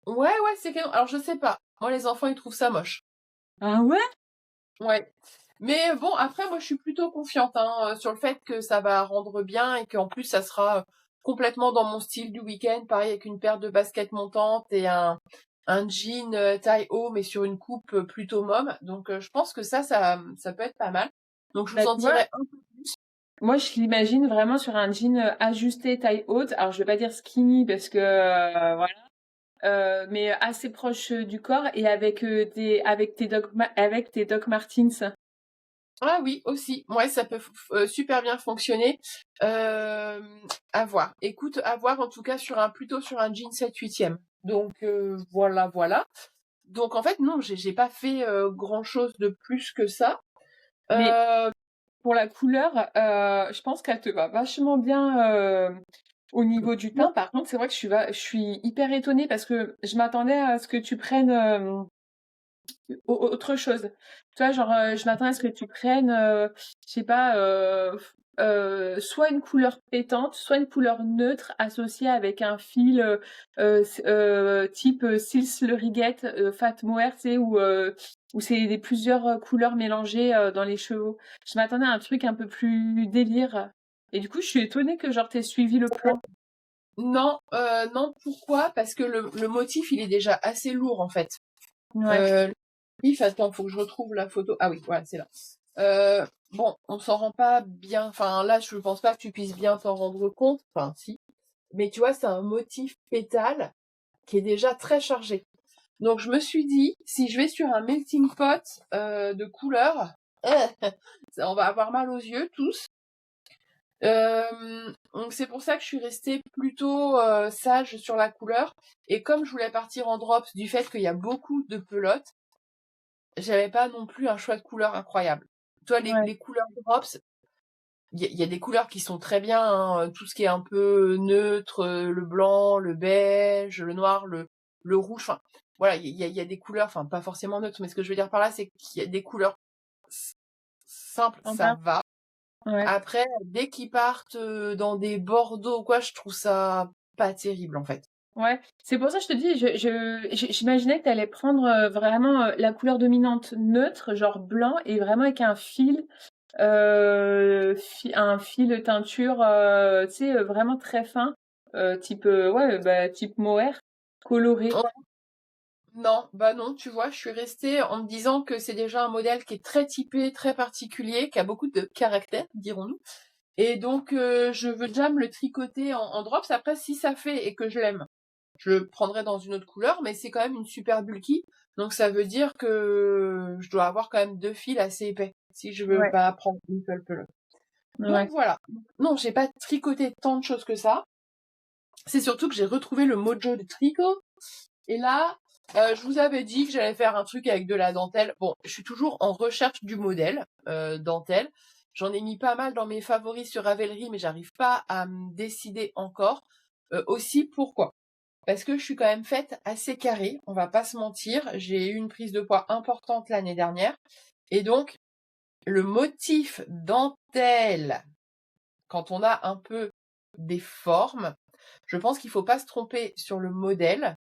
ouais, c'est canon. Alors, je sais pas. Moi, les enfants, ils trouvent ça moche.
Ah ouais?
Ouais. Mais bon, après, moi, je suis plutôt confiante hein, sur le fait que ça va rendre bien et qu'en plus, ça sera complètement dans mon style du week-end. Pareil, avec une paire de baskets montantes et un jean taille haut, mais sur une coupe plutôt môme. Donc, je pense que ça peut être pas mal. Donc, je vous
Bah,
en
tu vois,
dirai un peu plus.
moi, je l'imagine vraiment sur un jean ajusté taille haute. Alors, je vais pas dire skinny parce que voilà, mais assez proche du corps et avec tes Doc Martens.
Ah oui, aussi. Ouais, ça peut super bien fonctionner. À voir. Écoute, à voir en tout cas plutôt sur un jean 7/8e. Donc, voilà. Donc, en fait, non, j'ai pas fait grand chose de plus que ça.
Mais pour la couleur, je pense qu'elle te va vachement bien. Au niveau du teint, par contre, c'est vrai que je suis hyper étonnée parce que je m'attendais à ce que tu prennes autre chose. Tu vois, genre, je m'attendais à ce que tu prennes, je sais pas, soit une couleur pétante, soit une couleur neutre associée avec un fil type Sils Le Riguette, Fat Mohair, tu sais, où c'est plusieurs couleurs mélangées dans les cheveux. Je m'attendais à un truc un peu plus délire. Et du coup, je suis étonnée que genre t'aies suivi le plan.
Non, non, pourquoi? Parce que le motif, il est déjà assez lourd, en fait.
Ouais,
Le motif, attends, faut que je retrouve la photo. Ah oui, voilà, c'est là. Bon, on s'en rend pas bien. Enfin, là, je pense pas que tu puisses bien t'en rendre compte. Enfin, si. Mais tu vois, c'est un motif pétale qui est déjà très chargé. Donc, je me suis dit, si je vais sur un melting pot de couleurs, on va avoir mal aux yeux tous. Donc c'est pour ça que je suis restée plutôt sage sur la couleur. Et comme je voulais partir en drops du fait qu'il y a beaucoup de pelotes, j'avais pas non plus un choix de couleurs incroyable. Toi,
ouais,
les couleurs drops, il y a des couleurs qui sont très bien, hein, tout ce qui est un peu neutre, le blanc, le beige, le noir, le rouge. Enfin, voilà, il y a des couleurs, enfin pas forcément neutres, mais ce que je veux dire par là, c'est qu'il y a des couleurs simples,
en
ça
bas.
va.
Ouais.
Après, dès qu'ils partent dans des bordeaux ou quoi, je trouve ça pas terrible en fait.
Ouais, c'est pour ça que je te dis, j'imaginais que tu allais prendre vraiment la couleur dominante neutre, genre blanc, et vraiment avec un fil, un fil de teinture, tu sais, vraiment très fin, type, ouais, bah, type mohair, coloré.
Oh, non, bah non, tu vois, je suis restée en me disant que c'est déjà un modèle qui est très typé, très particulier, qui a beaucoup de caractère, dirons-nous. Et donc, je veux déjà me le tricoter en drops. Après, si ça fait et que je l'aime, je le prendrai dans une autre couleur, mais c'est quand même une super bulky. Donc, ça veut dire que je dois avoir quand même 2 fils assez épais si je veux
Ouais,
pas prendre une seule pelote. Donc,
ouais,
voilà. Non, j'ai pas tricoté tant de choses que ça. C'est surtout que j'ai retrouvé le mojo de tricot. Et là, je vous avais dit que j'allais faire un truc avec de la dentelle. Bon, je suis toujours en recherche du modèle dentelle. J'en ai mis pas mal dans mes favoris sur Ravelry, mais j'arrive pas à me décider encore. Aussi, pourquoi? Parce que je suis quand même faite assez carrée, on va pas se mentir. J'ai eu une prise de poids importante l'année dernière. Et donc, le motif dentelle, quand on a un peu des formes, je pense qu'il faut pas se tromper sur le modèle.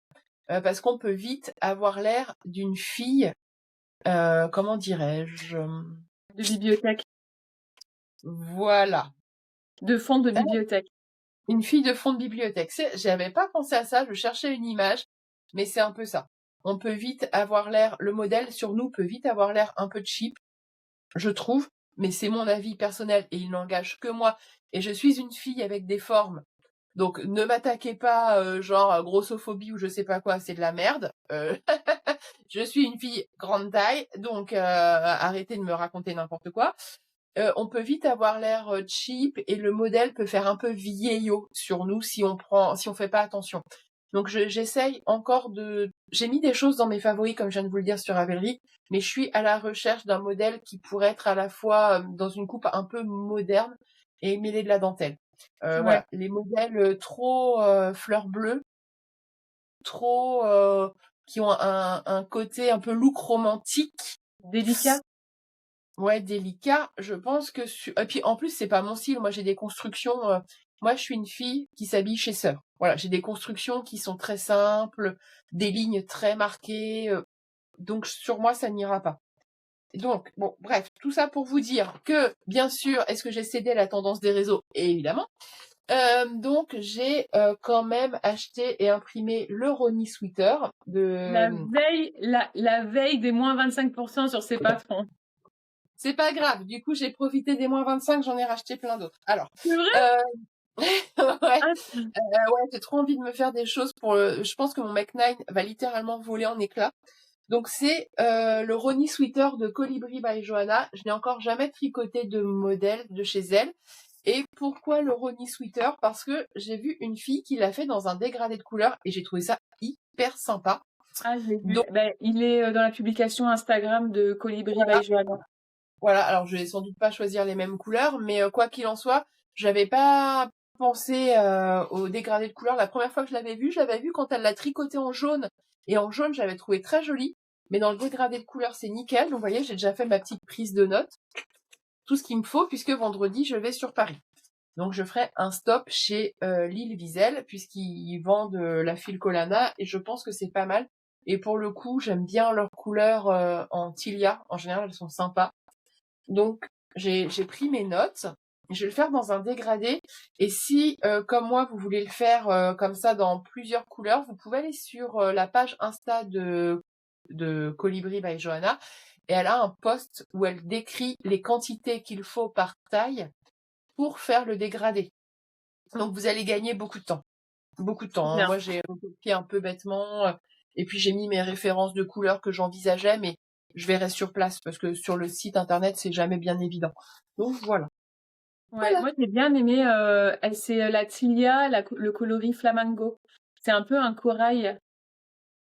Parce qu'on peut vite avoir l'air d'une fille, comment dirais-je?
de bibliothèque,
Voilà.
de fond de bibliothèque.
Une fille de fond de bibliothèque. J'avais pas pensé à ça, je cherchais une image, mais c'est un peu ça. On peut vite avoir l'air, le modèle sur nous peut vite avoir l'air un peu cheap, je trouve, mais c'est mon avis personnel et il n'engage que moi. Et je suis une fille avec des formes. Donc ne m'attaquez pas, genre grossophobie ou je sais pas quoi, c'est de la merde. Je suis une fille grande taille, donc arrêtez de me raconter n'importe quoi. On peut vite avoir l'air cheap et le modèle peut faire un peu vieillot sur nous si on fait pas attention. Donc j'essaye encore j'ai mis des choses dans mes favoris comme je viens de vous le dire sur Ravelry, mais je suis à la recherche d'un modèle qui pourrait être à la fois dans une coupe un peu moderne et mêler de la dentelle.
Ouais,
Voilà, les modèles trop fleur bleue, trop qui ont un côté un peu look romantique,
délicat.
ouais, délicat. Je pense que et puis en plus c'est pas mon style. Moi j'ai des constructions. Moi je suis une fille qui s'habille chez sœur. Voilà, j'ai des constructions qui sont très simples, des lignes très marquées. Donc sur moi ça n'ira pas. Donc bon, bref, tout ça pour vous dire que bien sûr, est-ce que j'ai cédé à la tendance des réseaux? Évidemment. Donc j'ai quand même acheté et imprimé le Ronnie Sweater de.
La veille des moins 25% sur ses patrons.
C'est pas grave. Du coup j'ai profité des -25, j'en ai racheté plein d'autres. Alors,
C'est vrai?
euh... ouais,
Ah,
ouais, j'ai trop envie de me faire des choses pour je pense que mon Mac 9 va littéralement voler en éclats. Donc c'est le Ronnie Sweater de Colibri by Johanna. Je n'ai encore jamais tricoté de modèle de chez elle. Et pourquoi le Ronnie Sweater? Parce que j'ai vu une fille qui l'a fait dans un dégradé de couleurs et j'ai trouvé ça hyper sympa.
ah, je l'ai vu.
Donc
Ben, il est dans la publication Instagram de Colibri
voilà,
by Johanna.
voilà. Alors je vais sans doute pas choisir les mêmes couleurs, mais quoi qu'il en soit, j'avais pas penser au dégradé de couleur. La première fois que je l'avais vu quand elle l'a tricoté en jaune. Et en jaune, j'avais trouvé très joli. Mais dans le dégradé de couleur, c'est nickel. Donc, vous voyez, j'ai déjà fait ma petite prise de notes. Tout ce qu'il me faut, puisque vendredi, je vais sur Paris. Donc, je ferai un stop chez L'Île Wiesel, puisqu'ils vendent la Filcolana. Et je pense que c'est pas mal. Et pour le coup, j'aime bien leurs couleurs en Tilia. En général, elles sont sympas. Donc, j'ai pris mes notes. Je vais le faire dans un dégradé. Et si, comme moi, vous voulez le faire comme ça dans plusieurs couleurs, vous pouvez aller sur la page Insta de Colibri by Johanna. Et elle a un post où elle décrit les quantités qu'il faut par taille pour faire le dégradé. Donc, vous allez gagner beaucoup de temps. Beaucoup de temps. Hein.
Bien.
Moi, j'ai recopié un peu bêtement. Et puis, j'ai mis mes références de couleurs que j'envisageais. Mais je verrai sur place parce que sur le site internet, c'est jamais bien évident. Donc, voilà.
Ouais,
Voilà.
moi j'ai bien aimé, c'est la Tilia, le coloris flamingo. C'est un peu un corail.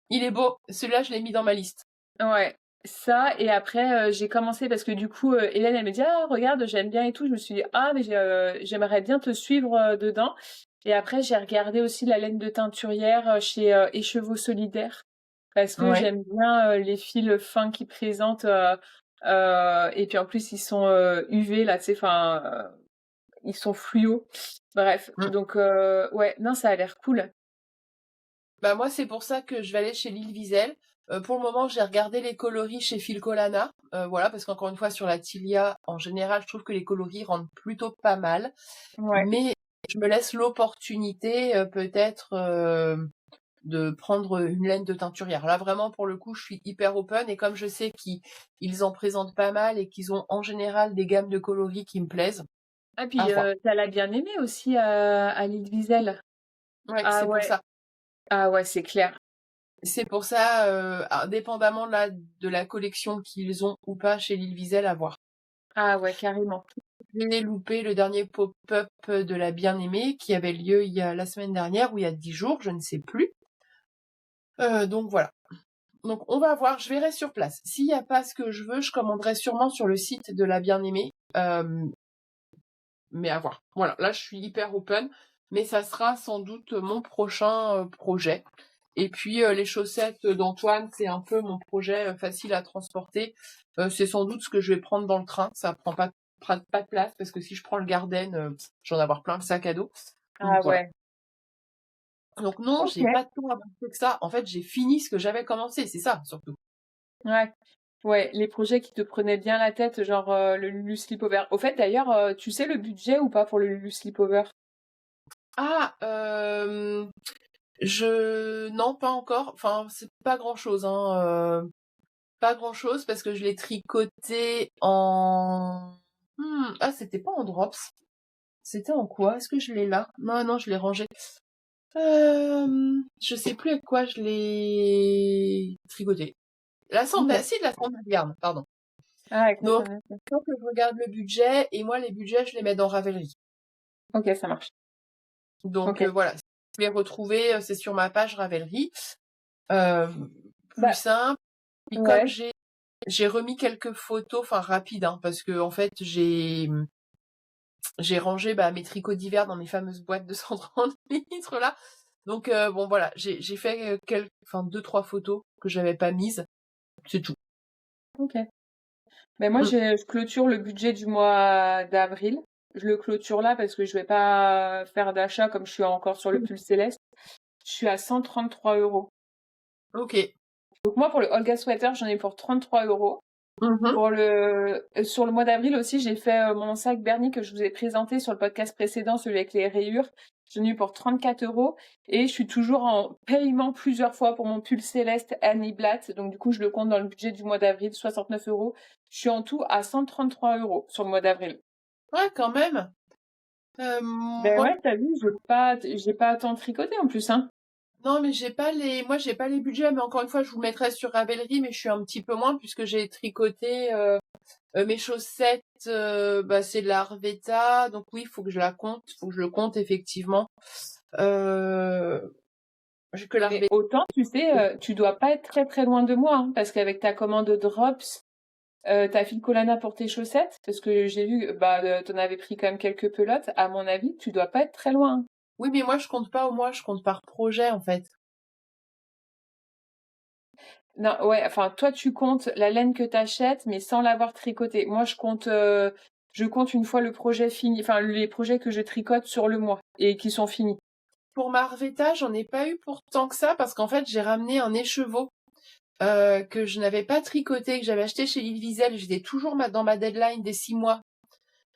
Il est beau. Celui-là, je l'ai mis dans ma liste.
Ouais, ça. Et après, j'ai commencé parce que du coup, Hélène, elle me dit, ah, regarde, j'aime bien et tout. Je me suis dit, ah, mais j'aimerais bien te suivre dedans. Et après, j'ai regardé aussi la laine de teinturière chez Écheveau Solidaire parce que
Ouais.
j'aime bien les fils fins qu'ils présentent. Et puis en plus, ils sont UV là, tu sais, enfin, ils sont fluo. Bref,
Mm.
donc ouais, non, ça a l'air cool.
Bah, moi, c'est pour ça que je vais aller chez L'Île Wiesel. Pour le moment, j'ai regardé les coloris chez Filcolana. Voilà, parce qu'encore une fois, sur la Tilia, en général, je trouve que les coloris rendent plutôt pas mal.
Ouais.
Mais je me laisse l'opportunité, peut-être, de prendre une laine de teinturière. Là, vraiment, pour le coup, je suis hyper open. Et comme je sais qu'ils en présentent pas mal et qu'ils ont en général des gammes de coloris qui me plaisent,
Ah,
à
puis
voir.
t'as la bien aimée aussi à l'île Wiesel.
Ouais,
Ah
c'est pour
ouais,
ça.
ah ouais, c'est clair.
C'est pour ça, indépendamment de la collection qu'ils ont ou pas chez L'Île Wiesel, à voir.
Ah ouais, carrément.
J'ai loupé le dernier pop-up de la Bien-Aimée qui avait lieu la semaine dernière ou il y a 10 jours, je ne sais plus. Donc voilà. Donc on va voir, je verrai sur place. S'il n'y a pas ce que je veux, je commanderai sûrement sur le site de la Bien-Aimée. Mais à voir. Voilà, là je suis hyper open, mais ça sera sans doute mon prochain projet. Et puis les chaussettes d'Antoine, c'est un peu mon projet facile à transporter. C'est sans doute ce que je vais prendre dans le train. Ça prend pas de place parce que si je prends le Garden, j'en vais avoir plein le sac à dos. Donc
Ah
voilà.
ouais.
Donc non,
Ok.
j'ai pas tant avancé que ça. En fait, j'ai fini ce que j'avais commencé, c'est ça surtout.
Ouais. Ouais, les projets qui te prenaient bien la tête, genre le Lulu Sleepover. Au fait, d'ailleurs, tu sais le budget ou pas pour le Lulu Sleepover?
Ah, non, pas encore. Enfin, c'est pas grand-chose, hein. Pas grand-chose parce que je l'ai tricoté en... Ah, c'était pas en drops. C'était en quoi? Est-ce que je l'ai là? Non, non, je l'ai rangé. Je sais plus avec quoi je l'ai tricoté.
Ok.
Si, de la sandale garde, pardon.
Ah, avec la
Donc,
sonnerie.
il faut que je regarde le budget et moi, les budgets, je les mets dans Ravelry.
Ok, ça marche.
Donc,
Ok.
voilà. Si vous les retrouver, c'est sur ma page Ravelry. Euh, Plus
Bah,
simple. Et comme
ouais.
j'ai remis quelques photos, enfin rapides, hein, parce que en fait j'ai rangé mes tricots d'hiver dans mes fameuses boîtes de 130 litres là. Donc bon voilà, j'ai fait deux trois photos que j'avais pas mises, c'est tout.
Ok. Mais moi,
Mm.
je clôture le budget du mois d'avril. Je le clôture là parce que je vais pas faire d'achat comme je suis encore sur le pull céleste. Je suis à 133 €.
Ok.
Donc moi, pour le Olga Sweater, j'en ai pour 33 €.
Mhm.
Pour sur le mois d'avril aussi, j'ai fait mon sac Bernie que je vous ai présenté sur le podcast précédent, celui avec les rayures. J'en ai eu pour 34 € et je suis toujours en paiement plusieurs fois pour mon pull céleste Annie Blatt. Donc du coup, je le compte dans le budget du mois d'avril, 69 €. Je suis en tout à 133 € sur le mois d'avril.
Ouais, quand même.
Ben
Moi,
ouais, t'as vu, j'ai pas tant tricoté en plus, hein.
non, mais j'ai pas les budgets, mais encore une fois, je vous mettrai sur Ravelry, mais je suis un petit peu moins puisque j'ai tricoté mes chaussettes, c'est de la Arvetta, donc oui, il faut que je la compte, faut que je le compte effectivement. Euh, j'ai que
Mais
l'Arvetta.
autant, tu sais, tu dois pas être très très loin de moi, hein, parce qu'avec ta commande Drops, ta fil Colana pour tes chaussettes, parce que j'ai vu, t'en avais pris quand même quelques pelotes. À mon avis, tu dois pas être très loin.
Oui, mais moi, je compte pas au mois, je compte par projet, en fait.
Non, ouais, enfin, toi, tu comptes la laine que t'achètes, mais sans l'avoir tricotée. Moi, je compte une fois le projet fini, enfin, les projets que je tricote sur le mois et qui sont finis.
Pour ma Arvetta, j'en ai pas eu pour tant que ça, parce qu'en fait, j'ai ramené un écheveau que je n'avais pas tricoté, que j'avais acheté chez Lille Wiesel. J'étais toujours dans ma deadline des 6 mois.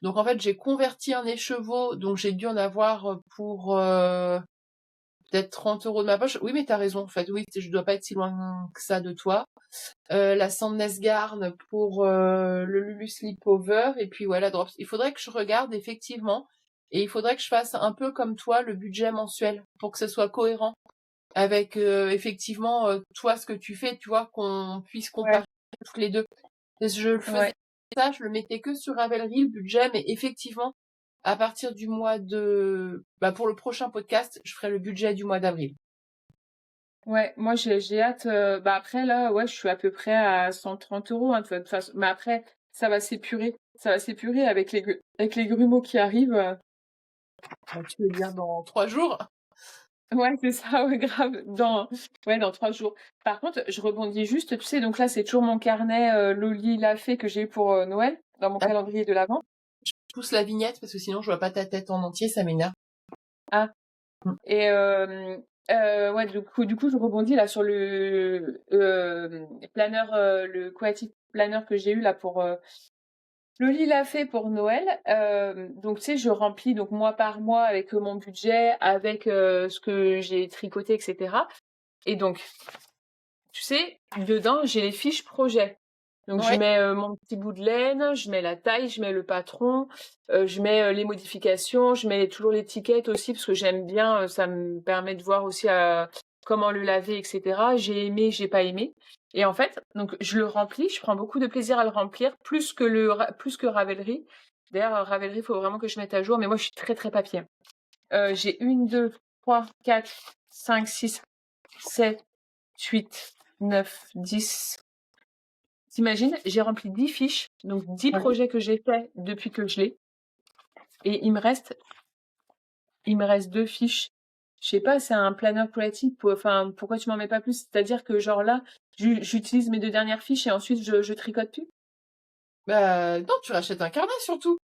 Donc, en fait, j'ai converti un écheveau, donc j'ai dû en avoir pour peut-être 30 € de ma poche. Oui, mais t'as raison, en fait. Oui, je dois pas être si loin que ça de toi. La Sandnes Garn pour le Lulu Sleepover. Et puis, ouais, la Drops. Il faudrait que je regarde, effectivement. Et il faudrait que je fasse un peu comme toi le budget mensuel pour que ce soit cohérent avec, effectivement, toi, ce que tu fais, tu vois, qu'on puisse
Ouais,
comparer toutes les deux. Parce que je le faisais
ouais,
ça, je le mettais que sur Ravelry, le budget, mais effectivement, à partir du mois de... Bah, pour le prochain podcast, je ferai le budget du mois d'avril.
ouais. Moi, j'ai hâte. Après, là, ouais, je suis à peu près à 130 € hein, de toute façon. Mais après, ça va s'épurer. Ça va s'épurer avec les grumeaux qui arrivent.
Tu veux dire dans 3 jours?
Ouais, c'est ça, ouais, grave. Dans 3 jours. Par contre, je rebondis juste, tu sais, donc là, c'est toujours mon carnet Loli l'a fait que j'ai eu pour Noël, dans mon
Ah,
calendrier de l'Avent.
je pousse la vignette parce que sinon je vois pas ta tête en entier, ça m'énerve.
Ah,
Mm.
et ouais, du coup, je rebondis là sur le planeur, le Creative Planner que j'ai eu là pour Loli l'a fait pour Noël. Donc, tu sais, je remplis donc mois par mois avec mon budget, avec ce que j'ai tricoté, etc. Et donc, tu sais, dedans, j'ai les fiches projet. Donc, je
Ouais,
mets mon petit bout de laine, je mets la taille, je mets le patron, je mets les modifications, je mets toujours l'étiquette aussi parce que j'aime bien, ça me permet de voir aussi comment le laver, etc. J'ai aimé, j'ai pas aimé. Et en fait, donc je le remplis, je prends beaucoup de plaisir à le remplir, plus que Ravelry. D'ailleurs, Ravelry, il faut vraiment que je mette à jour, mais moi, je suis très, très papier. J'ai 1, 2, 3, 4, 5, 6, 7, 8, 9, 10. T'imagines, j'ai rempli 10 fiches, donc 10
ouais.
projets que j'ai faits depuis que je l'ai. Et il me reste 2 fiches. Je sais pas, c'est un planner créatif. Enfin, pourquoi tu m'en mets pas plus? C'est-à-dire que genre là, j'utilise mes 2 dernières fiches et ensuite je tricote plus?
Bah, non, tu rachètes un carnet surtout.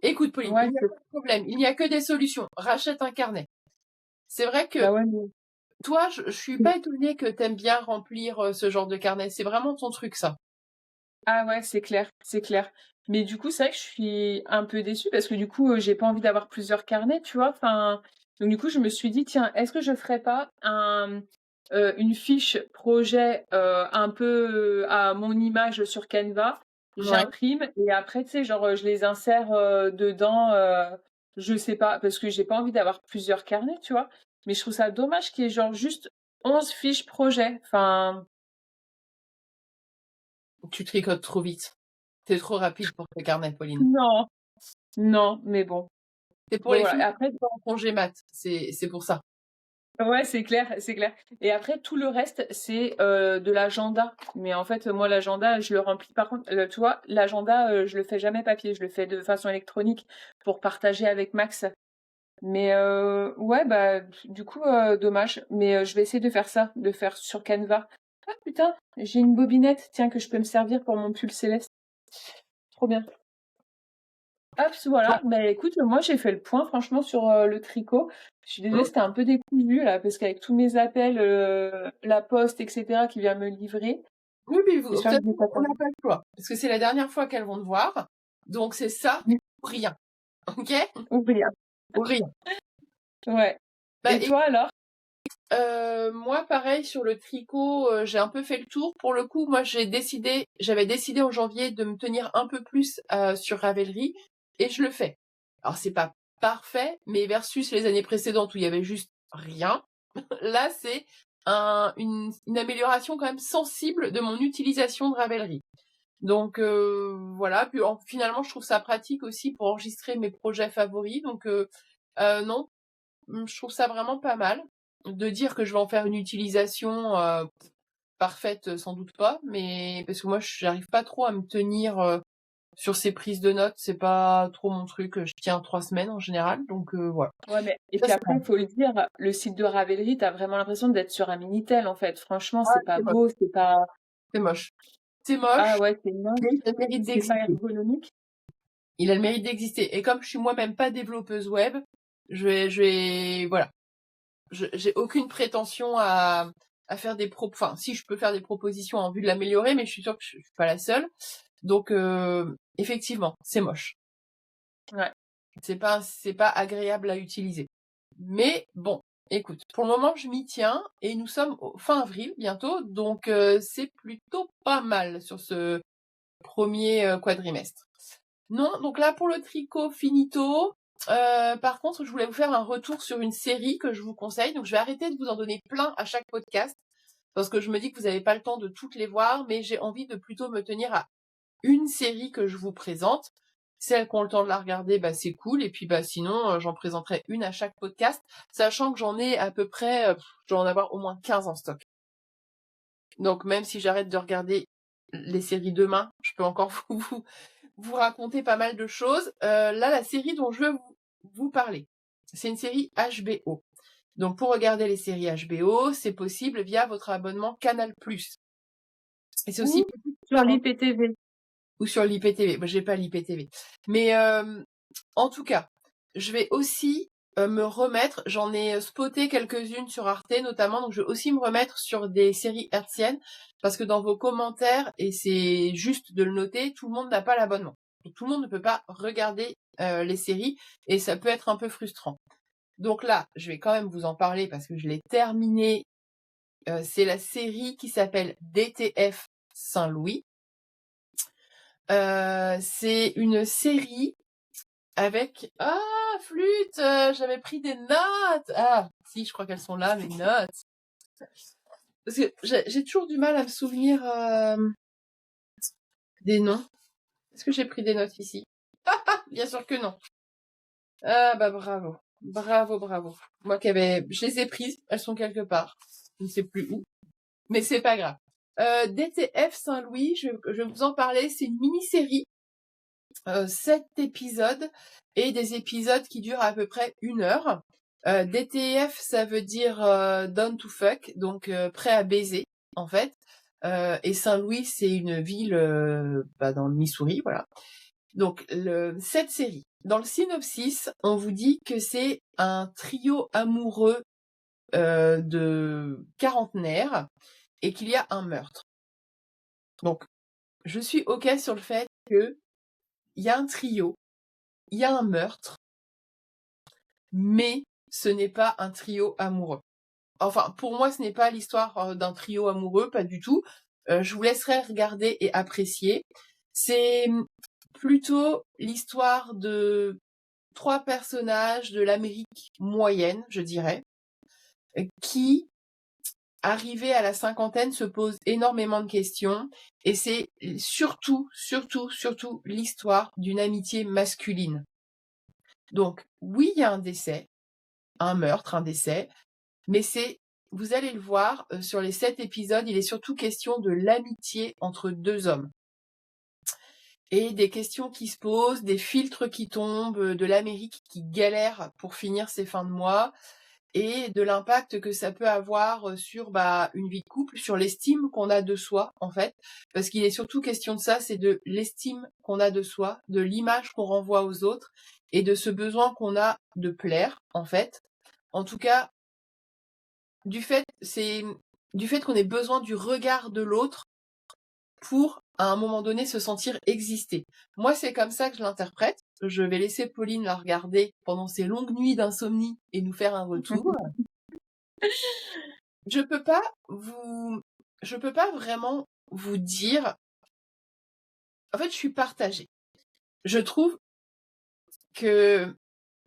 Écoute, Pauline,
Ouais,
il n'y a pas de problème, il n'y a que des solutions. Rachète un carnet. C'est vrai que
bah ouais, mais...
toi, je suis pas étonnée que t'aimes bien remplir ce genre de carnet. C'est vraiment ton truc, ça.
Ah ouais, c'est clair, c'est clair. Mais du coup, c'est vrai que je suis un peu déçue parce que du coup, j'ai pas envie d'avoir plusieurs carnets, tu vois. Enfin, donc du coup, je me suis dit, tiens, est-ce que je ferais pas une fiche projet un peu à mon image sur Canva,
Ouais.
j'imprime et après, tu sais, genre, je les insère dedans, je sais pas, parce que j'ai pas envie d'avoir plusieurs carnets, tu vois. Mais je trouve ça dommage qu'il y ait genre juste 11 fiches projet. Enfin,
Tu tricotes trop vite. T'es trop rapide pour tes carnets, Pauline.
non, non, mais bon.
C'est pour
Bon
les
voilà, et
filles qui
après
sont en congé mat. C'est pour ça.
ouais, c'est clair, c'est clair. Et après tout le reste, c'est de l'agenda. Mais en fait, moi l'agenda, je le remplis. Par contre, tu vois, l'agenda, je le fais jamais papier, je le fais de façon électronique pour partager avec Max. Mais ouais, bah du coup, dommage. Mais je vais essayer de faire ça, de faire sur Canva. Ah putain, j'ai une bobinette, tiens, que je peux me servir pour mon pull céleste. Trop bien. Hop, voilà. Bah écoute, moi j'ai fait le point franchement sur le tricot. Je suis désolée,
Hum.
c'était un peu décousu là, parce qu'avec tous mes appels, la poste, etc., qui vient me livrer,
Oui, mais de toute
j'espère que
façon,
je vais pas
on n'a
tarder.
pas le choix. Parce que c'est la dernière fois qu'elles vont te voir. Donc c'est ça ou rien. Ok?
Oublie.
Ou rien.
Ouais.
Bah,
Et toi alors?
moi, pareil, sur le tricot, j'ai un peu fait le tour. Pour le coup, moi, j'avais décidé en janvier de me tenir un peu plus sur Ravelry, et je le fais. Alors, c'est pas parfait, mais versus les années précédentes où il y avait juste rien, là, c'est une amélioration quand même sensible de mon utilisation de Ravelry. Donc voilà. Puis finalement, je trouve ça pratique aussi pour enregistrer mes projets favoris. Donc non, je trouve ça vraiment pas mal. De dire que je vais en faire une utilisation, parfaite, sans doute pas, mais parce que moi, j'arrive pas trop à me tenir sur ces prises de notes. C'est pas trop mon truc. Je tiens 3 semaines en général, donc voilà.
Ouais, mais et
Ça,
puis
c'est
après,
bon.
il faut le dire, le site de Ravelry, t'as vraiment l'impression d'être sur un Minitel, en fait. Franchement,
Ah,
c'est pas
c'est moche.
beau, c'est pas...
C'est moche. C'est
Ah
moche,
ouais, c'est moche,
mais il a le mérite
c'est pas
d'exister.
ergonomique.
Il a le mérite d'exister. Et comme je suis moi-même pas développeuse web, voilà. J'ai aucune prétention à faire enfin, si je peux faire des propositions en vue de l'améliorer, mais je suis sûre que je suis pas la seule. Donc, effectivement, c'est moche.
Ouais.
C'est pas agréable à utiliser. Mais bon, écoute, pour le moment, je m'y tiens et nous sommes fin avril bientôt, donc c'est plutôt pas mal sur ce premier quadrimestre. Non, donc là pour le tricot finito. Par contre, je voulais vous faire un retour sur une série que je vous conseille. Donc je vais arrêter de vous en donner plein à chaque podcast parce que je me dis que vous n'avez pas le temps de toutes les voir, mais j'ai envie de plutôt me tenir à une série que je vous présente. Celles qui ont le temps de la regarder, bah c'est cool. Et puis bah sinon, j'en présenterai une à chaque podcast, sachant que j'en ai à peu près, je dois en avoir au moins 15 en stock. Donc même si j'arrête de regarder les séries demain, je peux encore vous raconter pas mal de choses. Là, la série dont je veux vous parler, c'est une série HBO. Donc pour regarder les séries HBO, c'est possible via votre abonnement Canal+. Et c'est aussi
Ou sur l'IPTV.
ou sur l'IPTV. Moi, j'ai pas l'IPTV. Mais en tout cas, je vais aussi me remettre, j'en ai spoté quelques-unes sur Arte notamment, donc je vais aussi me remettre sur des séries hertziennes, parce que dans vos commentaires, et c'est juste de le noter, tout le monde n'a pas l'abonnement. Donc, tout le monde ne peut pas regarder les séries, et ça peut être un peu frustrant. Donc là, je vais quand même vous en parler parce que je l'ai terminé. C'est la série qui s'appelle DTF Saint-Louis. C'est une série avec... Ah, flûte, j'avais pris des notes. Ah, si, je crois qu'elles sont là, mes notes. Parce que j'ai toujours du mal à me souvenir des noms. Est-ce que j'ai pris des notes ici? Bien sûr que non. Ah bah bravo. Bravo, bravo. Moi je les ai prises, elles sont quelque part. Je ne sais plus où. Mais c'est pas grave. DTF Saint-Louis, je vais vous en parler. C'est une mini-série. 7 épisodes et des épisodes qui durent à peu près 1 heure. DTF, ça veut dire Down to Fuck, donc prêt à baiser, en fait. Et Saint-Louis, c'est une ville dans le Missouri, voilà. Donc, cette série. Dans le synopsis, on vous dit que c'est un trio amoureux de quarantenaires et qu'il y a un meurtre. Donc, je suis OK sur le fait que il y a un trio, il y a un meurtre, mais ce n'est pas un trio amoureux. Enfin, pour moi, ce n'est pas l'histoire d'un trio amoureux, pas du tout. Je vous laisserai regarder et apprécier. C'est plutôt l'histoire de 3 personnages de l'Amérique moyenne, je dirais, qui, arrivés à la cinquantaine, se posent énormément de questions. Et c'est surtout l'histoire d'une amitié masculine. Donc, oui, il y a un décès, un meurtre, un décès, mais vous allez le voir, sur les 7 épisodes, il est surtout question de l'amitié entre 2 hommes. Et des questions qui se posent, des filtres qui tombent, de l'Amérique qui galère pour finir ses fins de mois, et de l'impact que ça peut avoir sur une vie de couple, sur l'estime qu'on a de soi, en fait. Parce qu'il est surtout question de ça, c'est de l'estime qu'on a de soi, de l'image qu'on renvoie aux autres, et de ce besoin qu'on a de plaire, en fait. En tout cas, du fait qu'on ait besoin du regard de l'autre pour, à un moment donné, se sentir exister. Moi, c'est comme ça que je l'interprète. Je vais laisser Pauline la regarder pendant ses longues nuits d'insomnie et nous faire un retour. Je peux pas vraiment vous dire. En fait, je suis partagée. Je trouve que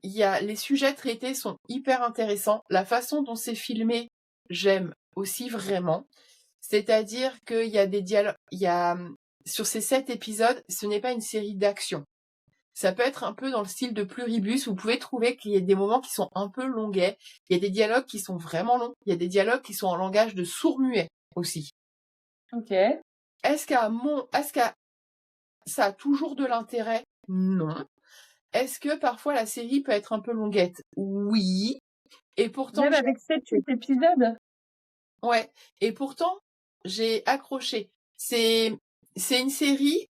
les sujets traités sont hyper intéressants. La façon dont c'est filmé, j'aime aussi vraiment. C'est-à-dire qu'il y a des dialogues, sur ces 7 épisodes, ce n'est pas une série d'action. Ça peut être un peu dans le style de Pluribus. Vous pouvez trouver qu'il y a des moments qui sont un peu longuets. Il y a des dialogues qui sont vraiment longs. Il y a des dialogues qui sont en langage de sourd-muet aussi.
OK.
Est-ce que ça a toujours de l'intérêt? Non. Est-ce que parfois la série peut être un peu longuette? Oui. Et pourtant,
Même avec 7-8 épisodes?
ouais. Et pourtant, j'ai accroché. C'est une série,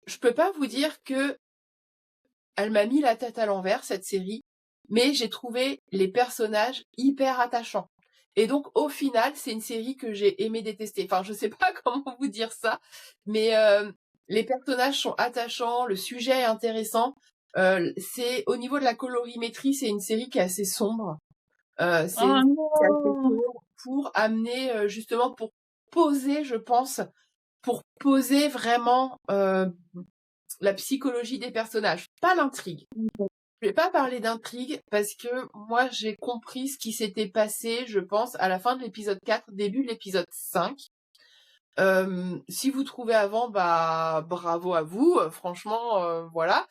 je peux pas vous dire que elle m'a mis la tête à l'envers, cette série, mais j'ai trouvé les personnages hyper attachants. Et donc, au final, c'est une série que j'ai aimé détester. Enfin, je sais pas comment vous dire ça, mais les personnages sont attachants, le sujet est intéressant. C'est au niveau de la colorimétrie, c'est une série qui est assez sombre. C'est une
Oh
série qui est assez
non!
sombre pour amener justement pour poser, je pense, pour poser vraiment la psychologie des personnages, pas l'intrigue. Je vais pas parler d'intrigue parce que moi j'ai compris ce qui s'était passé, je pense, à la fin de l'épisode 4, début de l'épisode 5. Si vous trouvez avant, bah bravo à vous, franchement, voilà.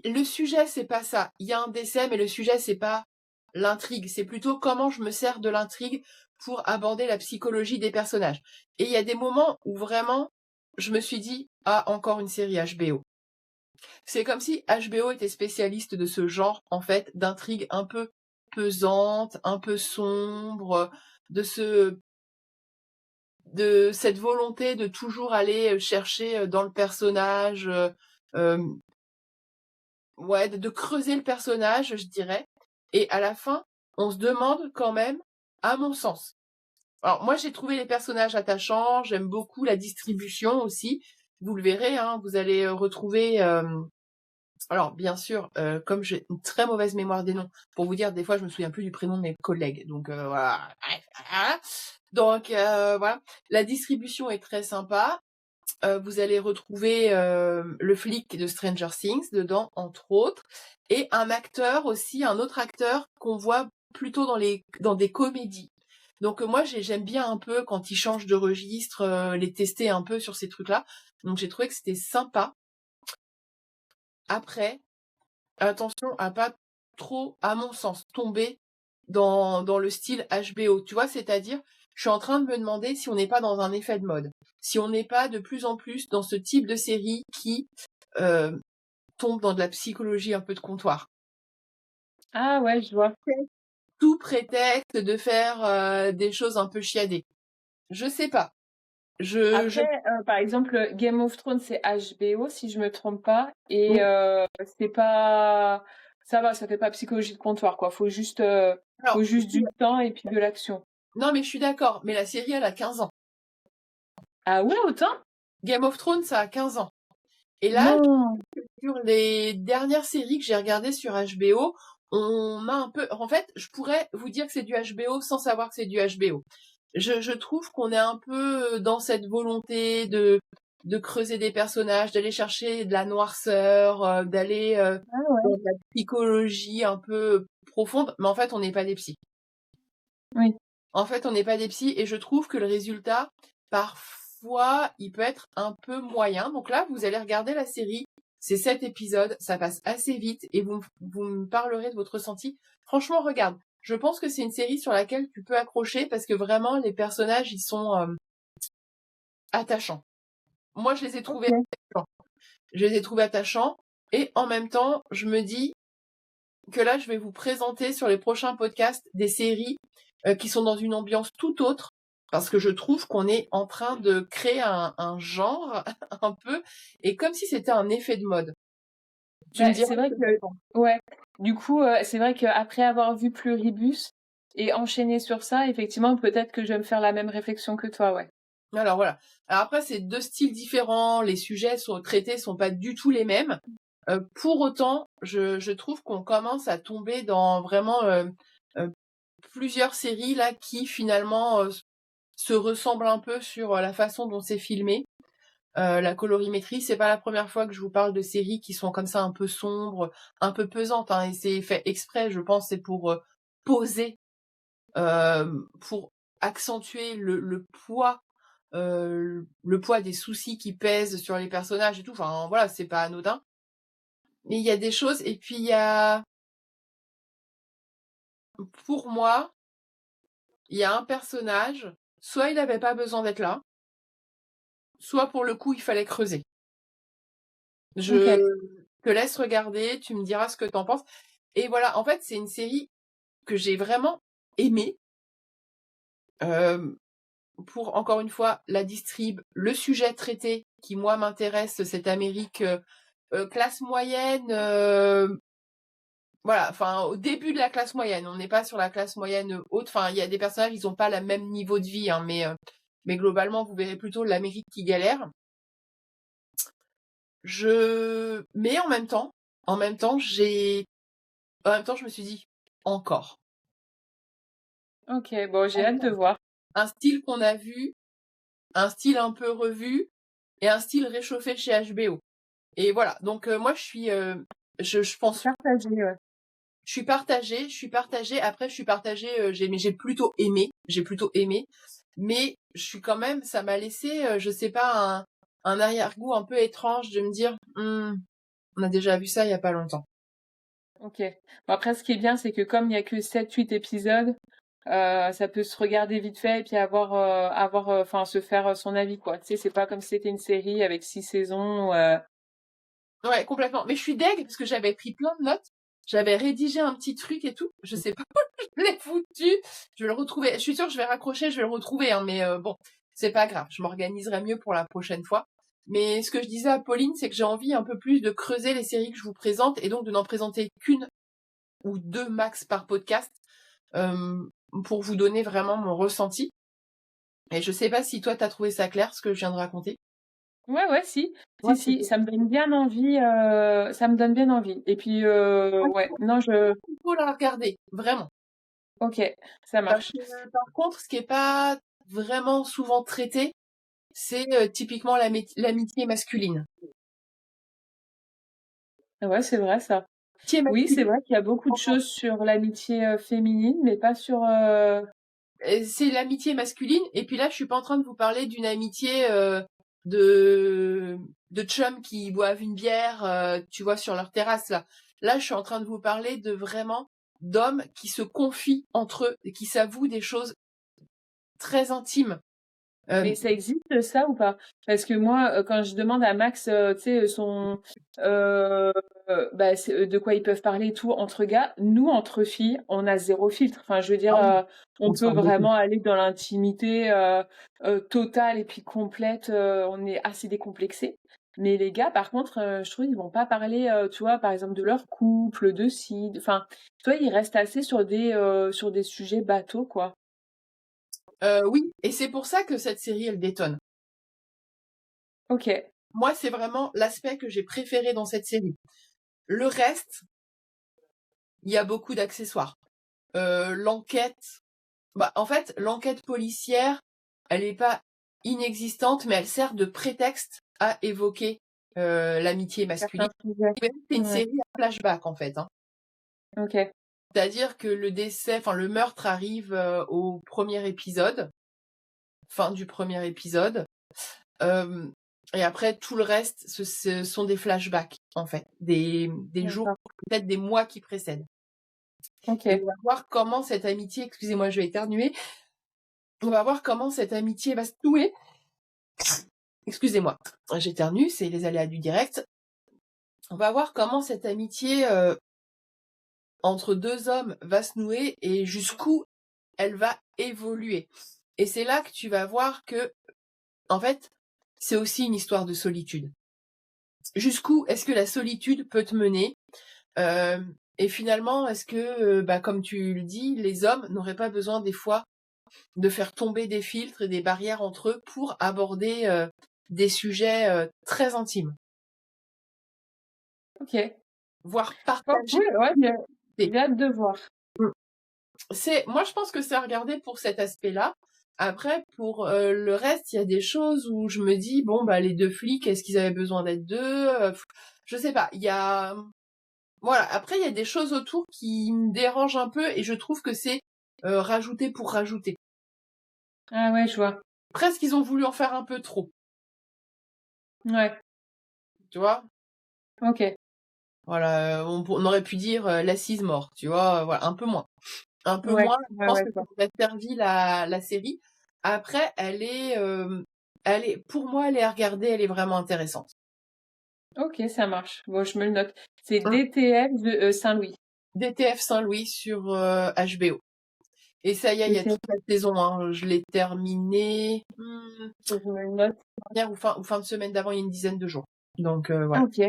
Le sujet, c'est pas ça. Il y a un décès, mais le sujet, c'est pas l'intrigue. C'est plutôt comment je me sers de l'intrigue pour aborder la psychologie des personnages. Et il y a des moments où vraiment, je me suis dit, ah, encore une série HBO. C'est comme si HBO était spécialiste de ce genre, en fait, d'intrigues un peu pesantes, un peu sombres, de cette volonté de toujours aller chercher dans le personnage, euh, ouais, de creuser le personnage, je dirais. Et à la fin, on se demande quand même, à mon sens. Alors moi, j'ai trouvé les personnages attachants, j'aime beaucoup la distribution aussi. Vous le verrez, hein, vous allez retrouver. Alors bien sûr, comme j'ai une très mauvaise mémoire des noms, pour vous dire, des fois, je me souviens plus du prénom de mes collègues. Donc voilà. Voilà. Donc voilà, la distribution est très sympa. Vous allez retrouver le flic de Stranger Things dedans, entre autres, et un acteur aussi, un autre acteur qu'on voit plutôt dans des comédies. Donc moi j'aime bien un peu quand ils changent de registre, les tester un peu sur ces trucs-là. Donc j'ai trouvé que c'était sympa. Après, attention à pas trop, à mon sens, tomber dans le style HBO. Tu vois, c'est-à-dire, je suis en train de me demander si on n'est pas dans un effet de mode, si on n'est pas de plus en plus dans ce type de série qui euh, tombe dans de la psychologie un peu de comptoir.
Ah ouais, je vois.
Tout prétexte de faire des choses un peu chiadées. Je sais pas. Je...
Après, par exemple, Game of Thrones, c'est HBO, si je me trompe pas, et
Oui.
c'est pas, ça va, ça fait pas psychologie de comptoir, quoi.
Alors,
Faut juste du temps et puis de l'action.
non mais je suis d'accord, mais la série elle a 15 ans.
Ah ouais, autant?
Game of Thrones ça a 15 ans. Et là,
Non.
sur les dernières séries que j'ai regardées sur HBO, on a un peu... En fait, je pourrais vous dire que c'est du HBO sans savoir que c'est du HBO. Je trouve qu'on est un peu dans cette volonté de creuser des personnages, d'aller chercher de la noirceur, d'aller
Ah ouais.
dans de la psychologie un peu profonde, mais en fait, on n'est pas des psys.
Oui.
En fait, on n'est pas des psys et je trouve que le résultat, parfois, il peut être un peu moyen. Donc là, vous allez regarder la série. C'est 7 épisodes, ça passe assez vite et vous me parlerez de votre ressenti. Franchement, regarde. Je pense que c'est une série sur laquelle tu peux accrocher parce que vraiment, les personnages, ils sont attachants. Moi, je les ai trouvés
Ok.
attachants. Je les ai trouvés attachants et en même temps, je me dis que là, je vais vous présenter sur les prochains podcasts des séries qui sont dans une ambiance tout autre, parce que je trouve qu'on est en train de créer un genre un peu, et comme si c'était un effet de mode. Tu me
Bah,
diras
c'est vrai
ce que t'en
que,
penses.
ouais. Du coup, c'est vrai qu'après avoir vu Pluribus et enchaîné sur ça, effectivement, peut-être que je vais me faire la même réflexion que toi, ouais.
Alors voilà. Alors après, c'est deux styles différents, les sujets sont traités sont pas du tout les mêmes. Pour autant, je trouve qu'on commence à tomber dans vraiment euh, plusieurs séries là qui finalement se ressemblent un peu sur la façon dont c'est filmé. La colorimétrie, c'est pas la première fois que je vous parle de séries qui sont comme ça un peu sombres, un peu pesantes, hein, et c'est fait exprès, je pense, c'est pour poser, pour accentuer le poids des soucis qui pèsent sur les personnages et tout. Enfin voilà, c'est pas anodin. Mais il y a des choses, et puis il y a, pour moi, il y a un personnage soit il avait pas besoin d'être là, soit pour le coup, il fallait creuser. Je te laisse regarder, tu me diras ce que t'en penses. Et voilà, en fait, c'est une série que j'ai vraiment aimée. Pour, encore une fois, la distrib, le sujet traité qui, moi, m'intéresse, cette Amérique classe moyenne, voilà, enfin, au début de la classe moyenne. On n'est pas sur la classe moyenne haute. Enfin, il y a des personnages, ils n'ont pas le même niveau de vie, hein, mais globalement, vous verrez plutôt l'Amérique qui galère. Mais en même temps, je me suis dit, encore.
Ok, bon, j'ai hâte de voir.
Un style qu'on a vu, un style un peu revu, et un style réchauffé chez HBO. Et voilà, donc moi je pense,
Partagé, ouais.
je suis partagée. Après, je suis partagée. J'ai plutôt aimé, mais je suis quand même, ça m'a laissé, je sais pas, un arrière-goût un peu étrange de me dire, on a déjà vu ça il y a pas longtemps.
Ok. Bon, après, ce qui est bien, c'est que comme il y a que 7-8 épisodes, ça peut se regarder vite fait et puis enfin, se faire son avis, quoi. Tu sais, c'est pas comme si c'était une série avec 6 saisons.
Ouais, complètement. Mais je suis deg parce que j'avais pris plein de notes. J'avais rédigé un petit truc et tout. Je sais pas où je l'ai foutu. Je vais le retrouver. Je suis sûre que je vais raccrocher, je vais le retrouver, hein, mais bon, c'est pas grave. Je m'organiserai mieux pour la prochaine fois. Mais ce que je disais à Pauline, c'est que j'ai envie un peu plus de creuser les séries que je vous présente et donc de n'en présenter qu'une ou deux max par podcast euh, pour vous donner vraiment mon ressenti. Et je sais pas si toi t'as trouvé ça clair, ce que je viens de raconter.
Ouais, si.
Ouais,
Si, ça me donne bien envie, ça me donne bien envie. Et puis, ouais, non,
il faut la regarder, vraiment.
ok, ça
Parce
marche.
que, par contre, ce qui est pas vraiment souvent traité, c'est typiquement l'amitié masculine.
Ouais, c'est vrai, ça.
L'amitié
Oui, c'est
masculine,
vrai qu'il y a beaucoup de choses sur l'amitié féminine, mais pas sur.
c'est l'amitié masculine. Et puis là, je suis pas en train de vous parler d'une amitié de de chums qui boivent une bière, tu vois, sur leur terrasse là. Là, je suis en train de vous parler de vraiment d'hommes qui se confient entre eux et qui s'avouent des choses très intimes.
Mais ça existe ça ou pas? Parce que moi, quand je demande à Max, tu sais, euh, de quoi ils peuvent parler et tout entre gars, nous entre filles, on a zéro filtre. Enfin, je veux dire,
Ah oui,
on
on
peut
s'en beaucoup.
vraiment aller dans l'intimité totale et puis complète. On est assez décomplexés. Mais les gars, par contre, je trouve ils vont pas parler, tu vois, par exemple de leur couple, de si, enfin, tu vois, ils restent assez sur des sujets bateaux, quoi.
Oui, et c'est pour ça que cette série, elle détonne.
Ok.
Moi, c'est vraiment l'aspect que j'ai préféré dans cette série. Le reste, il y a beaucoup d'accessoires. L'enquête, en fait, l'enquête policière, elle n'est pas inexistante, mais elle sert de prétexte à évoquer l'amitié masculine.
Certains sujets.
C'est une
Ouais.
série à flashback, en fait, hein.
Ok.
C'est-à-dire que le meurtre arrive au premier épisode, fin du premier épisode. Euh, et après, tout le reste, ce sont des flashbacks, en fait, des jours,
D'accord.
peut-être des mois qui précèdent. Et on
Ok.
va voir comment cette amitié, excusez-moi, je vais éternuer, on va voir comment cette amitié va se nouer. Excusez-moi, j'éternue, c'est les aléas du direct. On va voir comment cette amitié entre deux hommes va se nouer et jusqu'où elle va évoluer. Et c'est là que tu vas voir que, en fait, c'est aussi une histoire de solitude. Jusqu'où est-ce que la solitude peut te mener? Et finalement, est-ce que, comme tu le dis, les hommes n'auraient pas besoin des fois de faire tomber des filtres et des barrières entre eux pour aborder des sujets très intimes,
Ok.
voire
Oh,
partager.
cool. Ouais, j'ai hâte de voir.
Moi, je pense que c'est à regarder pour cet aspect-là. Après, pour le reste, il y a des choses où je me dis, bon, bah, les deux flics, est-ce qu'ils avaient besoin d'être deux? Je sais pas. Voilà. Après, il y a des choses autour qui me dérangent un peu et je trouve que c'est rajouter pour rajouter.
Ah ouais, je vois.
Presque, ils ont voulu en faire un peu trop,
Ouais.
tu vois?
Ok.
Voilà, on aurait pu dire l'assise mort, tu vois? Voilà, un peu moins. Un peu
Ouais.
moins, je
Ouais,
pense
ouais,
que
je
ça
vois.
aurait servi la série. Après, pour moi, elle est à regarder, elle est vraiment intéressante.
Ok, ça marche. Bon, je me le note. C'est
Hum.
DTF de Saint-Louis.
DTF Saint-Louis sur HBO. Et ça y est, il y a
DTF,
toute la saison, hein. Je l'ai terminé
je me le note.
dernière ou fin de semaine d'avant, il y a une dizaine de jours. Donc voilà.
Ok.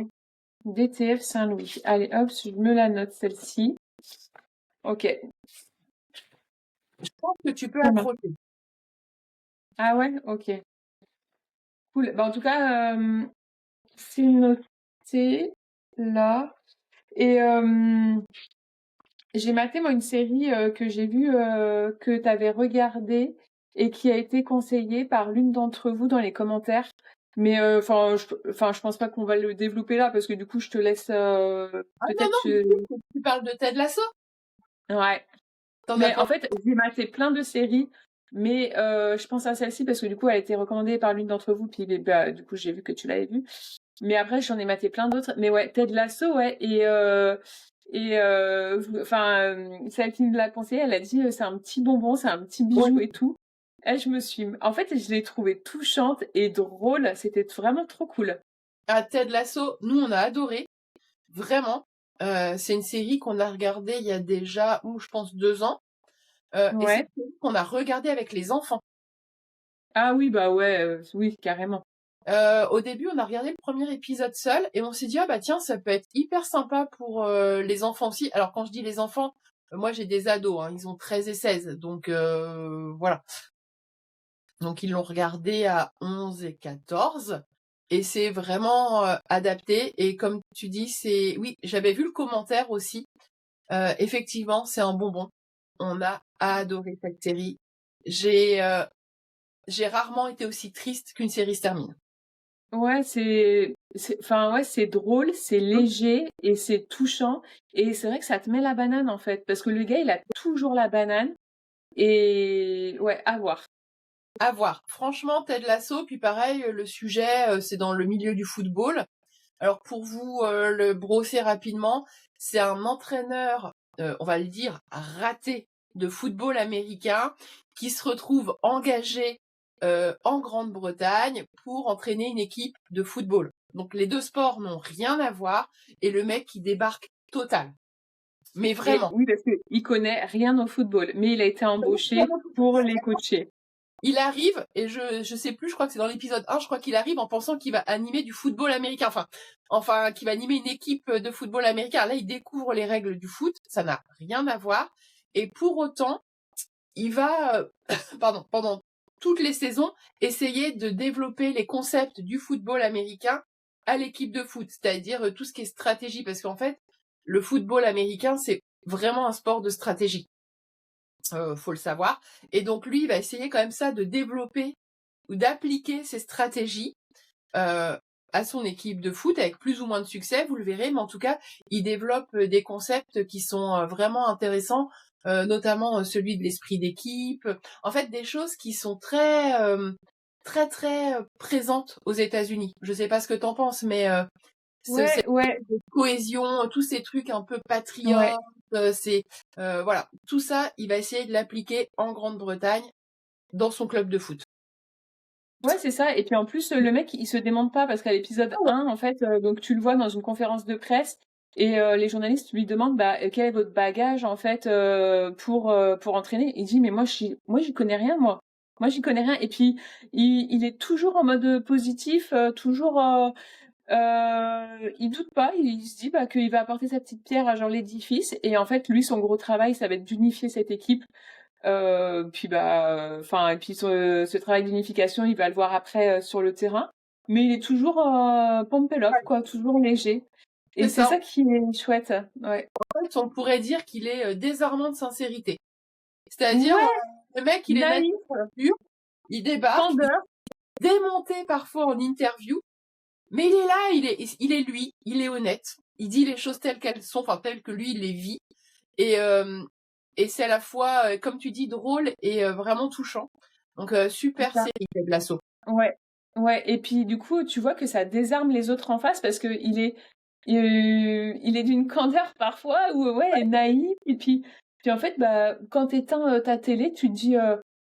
DTF Saint-Louis. Allez, hop, je me la note celle-ci. Ok.
Je pense que tu peux
Ça marche.
accrocher.
Ah ouais, ok. Cool. Bah, en tout cas, c'est noté là. Et j'ai maté moi une série que j'ai vue que tu avais regardée et qui a été conseillée par l'une d'entre vous dans les commentaires. Mais je pense pas qu'on va le développer là parce que du coup je te laisse
Ah non,
peut-être.
non, tu parles de Ted Lasso?
Ouais.
T'en as
Mais en
pensé?
fait j'ai maté plein de séries, mais je pense à celle-ci parce que du coup elle a été recommandée par l'une d'entre vous puis bah, du coup j'ai vu que tu l'avais vue. Mais après j'en ai maté plein d'autres. Mais ouais, Ted Lasso, ouais. Celle qui me l'a conseillé, elle a dit c'est un petit bonbon, c'est un petit bijou
Oui.
et tout. Et en fait, je l'ai trouvée touchante et drôle. C'était vraiment trop cool.
Ah, Ted Lasso, nous on a adoré, vraiment. C'est une série qu'on a regardée il y a déjà, je pense 2 ans. Et c'est
Ouais.
une série qu'on a regardée avec les enfants.
Ah oui, bah ouais, oui, carrément.
Au début, on a regardé le premier épisode seul et on s'est dit ah bah tiens, ça peut être hyper sympa pour les enfants aussi. Alors quand je dis les enfants, moi j'ai des ados, hein, ils ont 13 et 16, donc voilà. Donc ils l'ont regardé à 11 et 14 et c'est vraiment adapté. Et comme tu dis, oui, j'avais vu le commentaire aussi. Effectivement, c'est un bonbon. On a adoré cette série. J'ai rarement été aussi triste qu'une série se termine.
Ouais, c'est drôle, c'est léger et c'est touchant. Et c'est vrai que ça te met la banane en fait, parce que le gars, il a toujours la banane. Et ouais, à voir.
À voir. Franchement, Ted Lasso, puis pareil, le sujet, c'est dans le milieu du football. Alors pour vous le brosser rapidement, c'est un entraîneur, on va le dire, raté de football américain qui se retrouve engagé en Grande-Bretagne pour entraîner une équipe de football. Donc les deux sports n'ont rien à voir et le mec qui débarque total. Mais
Et
vraiment.
oui, parce qu'il connaît rien au football, mais il a été embauché pour les coacher.
Il arrive, et je sais plus, je crois que c'est dans l'épisode 1, je crois qu'il arrive en pensant qu'il va animer du football américain, enfin, qu'il va animer une équipe de football américain. Là, il découvre les règles du foot, ça n'a rien à voir. Et pour autant, il va, pendant toutes les saisons, essayer de développer les concepts du football américain à l'équipe de foot, c'est-à-dire tout ce qui est stratégie, parce qu'en fait, le football américain, c'est vraiment un sport de stratégie. Faut le savoir. Et donc lui, il va essayer quand même ça de développer ou d'appliquer ses stratégies à son équipe de foot avec plus ou moins de succès, vous le verrez, mais en tout cas, il développe des concepts qui sont vraiment intéressants, notamment celui de l'esprit d'équipe. En fait, des choses qui sont très très présentes aux États-Unis. Je sais pas ce que t'en penses, mais cette
Ouais,
cohésion, tous ces trucs un peu
ouais.
patriotes, voilà, tout ça, il va essayer de l'appliquer en Grande-Bretagne dans son club de foot.
Ouais, c'est ça. Et puis en plus, le mec, il se démonte pas parce qu'à l'épisode 1, en fait, donc tu le vois dans une conférence de presse et les journalistes lui demandent bah quel est votre bagage en fait pour entraîner. Il dit mais moi j'y connais rien moi. Moi j'y connais rien. Et puis il est toujours en mode positif, toujours il doute pas, il se dit bah qu'il va apporter sa petite pierre à genre l'édifice et en fait lui son gros travail ça va être d'unifier cette équipe. Et puis ce travail d'unification, il va le voir après sur le terrain. Mais il est toujours pump up, quoi, toujours léger. Et
C'est
c'est
ça.
ça qui est chouette. Ouais.
En fait, on pourrait dire qu'il est désarmant de sincérité. C'est-à-dire,
Ouais,
le mec, il est
naïf,
nature pur, il débarque, il
candeur.
est démonté parfois en interview, mais il est là, il est lui, il est honnête, il dit les choses telles qu'elles sont, enfin telles que lui, il les vit. Et, et c'est à la fois, comme tu dis, drôle et vraiment touchant. Donc,
C'est
super
ça.
série, Ted Lasso.
Ouais. Ouais. Et puis du coup, tu vois que ça désarme les autres en face parce que il est d'une candeur parfois ou ouais, naïf. Et puis en fait, bah, quand t'éteins ta télé, tu te dis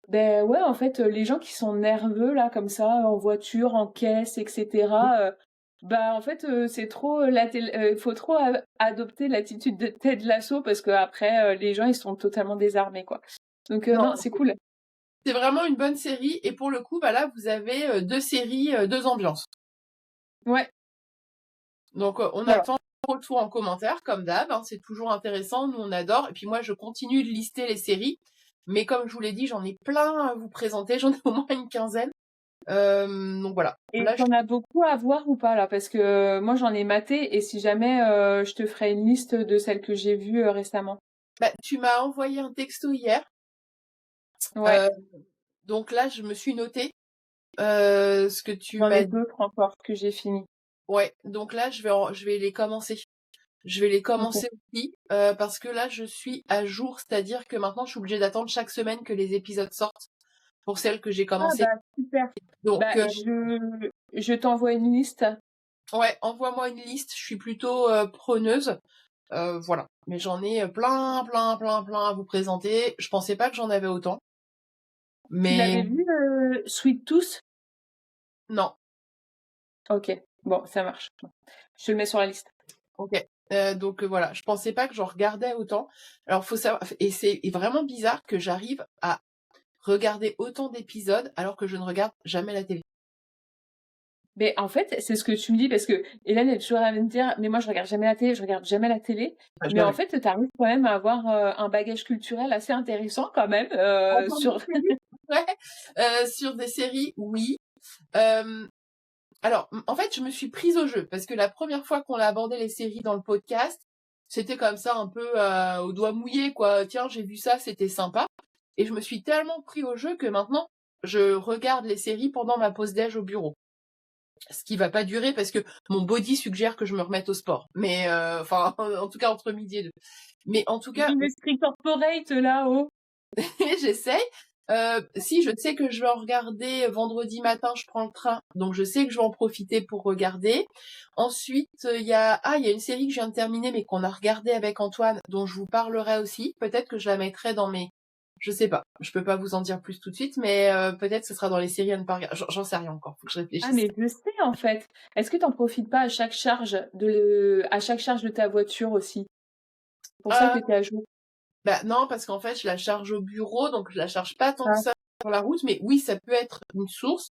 Ben ouais, en fait, les gens qui sont nerveux là comme ça, en voiture, en caisse, etc. Bah en fait, c'est trop faut trop adopter l'attitude de Ted Lasso parce que après, les gens ils sont totalement désarmés quoi. Donc
Non,
non, c'est cool.
c'est vraiment une bonne série. Et pour le coup, bah là, vous avez 2 séries, 2 ambiances.
Ouais,
Donc, on
voilà.
attend le retour en commentaire, comme d'hab. Hein, c'est toujours intéressant. Nous, on adore. Et puis moi, je continue de lister les séries. Mais comme je vous l'ai dit, j'en ai plein à vous présenter. J'en ai au moins une quinzaine. Donc voilà.
Et
Là,
t'en as beaucoup à voir ou pas là? Parce que moi j'en ai maté et si jamais je te ferai une liste de celles que j'ai vues récemment.
bah, tu m'as envoyé un texto hier.
Ouais,
Euh, donc là, je me suis noté ce que tu
j'en ai
m'as dit.
d'autres encore que j'ai fini.
Ouais. Donc là, je vais les commencer. Je vais les
Ok.
commencer aussi parce que là, je suis à jour. C'est-à-dire que maintenant, je suis obligée d'attendre chaque semaine que les épisodes sortent pour celles que j'ai
Ah
commencées.
bah super.
Donc,
Bah je t'envoie une liste.
ouais, envoie-moi une liste. Je suis plutôt preneuse. Voilà. Mais j'en ai plein, plein, plein, plein à vous présenter. Je pensais pas que j'en avais autant.
Tu
Mais
l'avais vu Sweet Tooth?
non.
Ok, bon, ça marche. Je te le mets sur la liste.
Ok. Donc voilà, je pensais pas que j'en regardais autant. Alors faut savoir, et c'est vraiment bizarre que j'arrive à regarder autant d'épisodes alors que je ne regarde jamais la télé.
Mais en fait, c'est ce que tu me dis parce que Hélène est toujours à me dire, mais moi je regarde jamais la télé, je regarde jamais la télé.
Enfin,
Mais en
jamais.
fait, tu arrives quand même à avoir un bagage culturel assez intéressant quand même
Entendre
sur.
des séries, ouais. Sur des séries, oui. Euh, alors, en fait, je me suis prise au jeu parce que la première fois qu'on a abordé les séries dans le podcast, c'était comme ça un peu au doigt mouillé, quoi. Tiens, j'ai vu ça, c'était sympa. Et je me suis tellement pris au jeu que maintenant, je regarde les séries pendant ma pause déj au bureau. Ce qui va pas durer parce que mon body suggère que je me remette au sport. Mais enfin, en tout cas entre midi et deux. Mais en tout cas,
L'esprit corporate là-haut.
j'essaye. Si je sais que je vais en regarder vendredi matin, je prends le train, donc je sais que je vais en profiter pour regarder. Ensuite, il y a une série que je viens de terminer mais qu'on a regardé avec Antoine, dont je vous parlerai aussi. Peut-être que je la mettrai dans mes, je sais pas, je peux pas vous en dire plus tout de suite, mais peut-être que ce sera dans les séries à ne pas regarder. J'en sais rien encore, faut que je
Ah
réfléchisse.
mais je sais en fait. Est-ce que t'en profites pas à chaque charge de ta voiture aussi? C'est pour ça
Euh,
que t'es à jour.
Bah non, parce qu'en fait, je la charge au bureau, donc je la charge pas tant que
Ah,
ça sur la route, mais oui, ça peut être une source.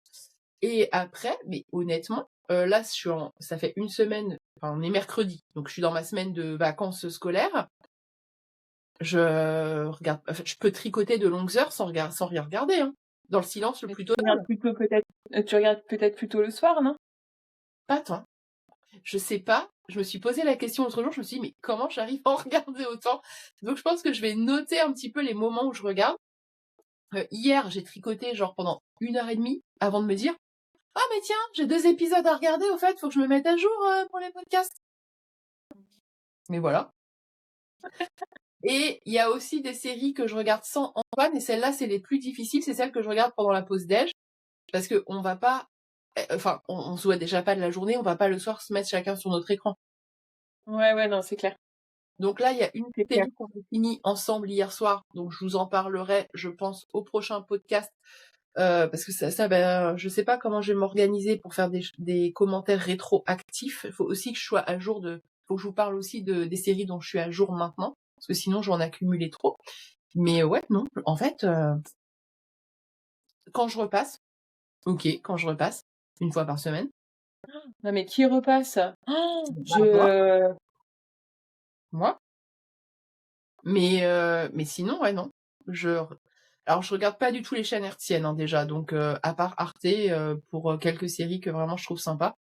Et après, mais honnêtement, là, ça fait une semaine, enfin, on est mercredi, donc je suis dans ma semaine de vacances scolaires. Je regarde, enfin, je peux tricoter de longues heures sans rien regarder, hein, dans le silence le
mais
plus total.
tu regardes peut-être plutôt le soir, non?
Pas tant. Je sais pas. Je me suis posé la question l'autre jour, je me suis dit, mais comment j'arrive à en regarder autant? Donc je pense que je vais noter un petit peu les moments où je regarde. Hier, j'ai tricoté genre pendant 1 heure et demie avant de me dire, ah mais tiens, j'ai 2 épisodes à regarder, au fait, faut que je me mette à jour pour les podcasts. Mais voilà. Et il y a aussi des séries que je regarde sans Antoine, et celles-là, c'est les plus difficiles, c'est celles que je regarde pendant la pause déj, parce que on va pas, enfin, on se voit déjà pas de la journée, on va pas le soir se mettre chacun sur notre écran.
Ouais, ouais, non, c'est clair.
Donc là, il y a une
C'est clair.
série qu'on a finie ensemble hier soir, donc je vous en parlerai, je pense, au prochain podcast. Parce que ben, je sais pas comment je vais m'organiser pour faire des commentaires rétroactifs. Il faut aussi que je sois à jour faut que je vous parle aussi des séries dont je suis à jour maintenant, parce que sinon j'en accumulais trop. Mais ouais, non, en fait, quand je repasse, ok, quand je repasse, une fois par semaine,
Non, mais qui repasse? Oh,
bah, moi,
je.
moi. Mais sinon, ouais, non. Alors je regarde pas du tout les chaînes hertziennes, hein, déjà, donc à part Arte pour quelques séries que vraiment je trouve sympa.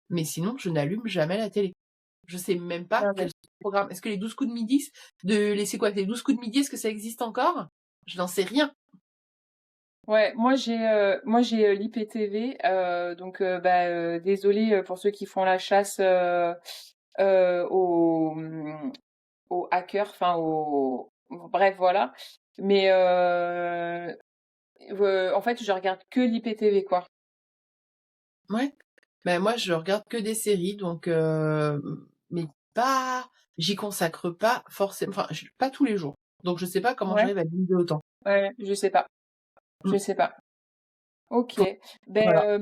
Mais sinon, je n'allume jamais la télé. Je sais même pas
Non,
quel
mais-
programme. Est-ce que les 12 coups de midi, c'est quoi, les 12 coups de midi, est-ce que ça existe encore? Je n'en sais rien.
Ouais, moi j'ai l'IPTV, donc bah désolé pour ceux qui font la chasse aux aux hackers, enfin aux bref voilà. Mais en fait je regarde que l'IPTV quoi.
Ouais. Ben moi, je regarde que des séries, donc mais pas, j'y consacre pas forcément, enfin, pas tous les jours. Donc je sais pas comment
Ouais,
j'arrive à diviser autant.
ouais, je sais pas. Je sais pas. Ok.
Voilà.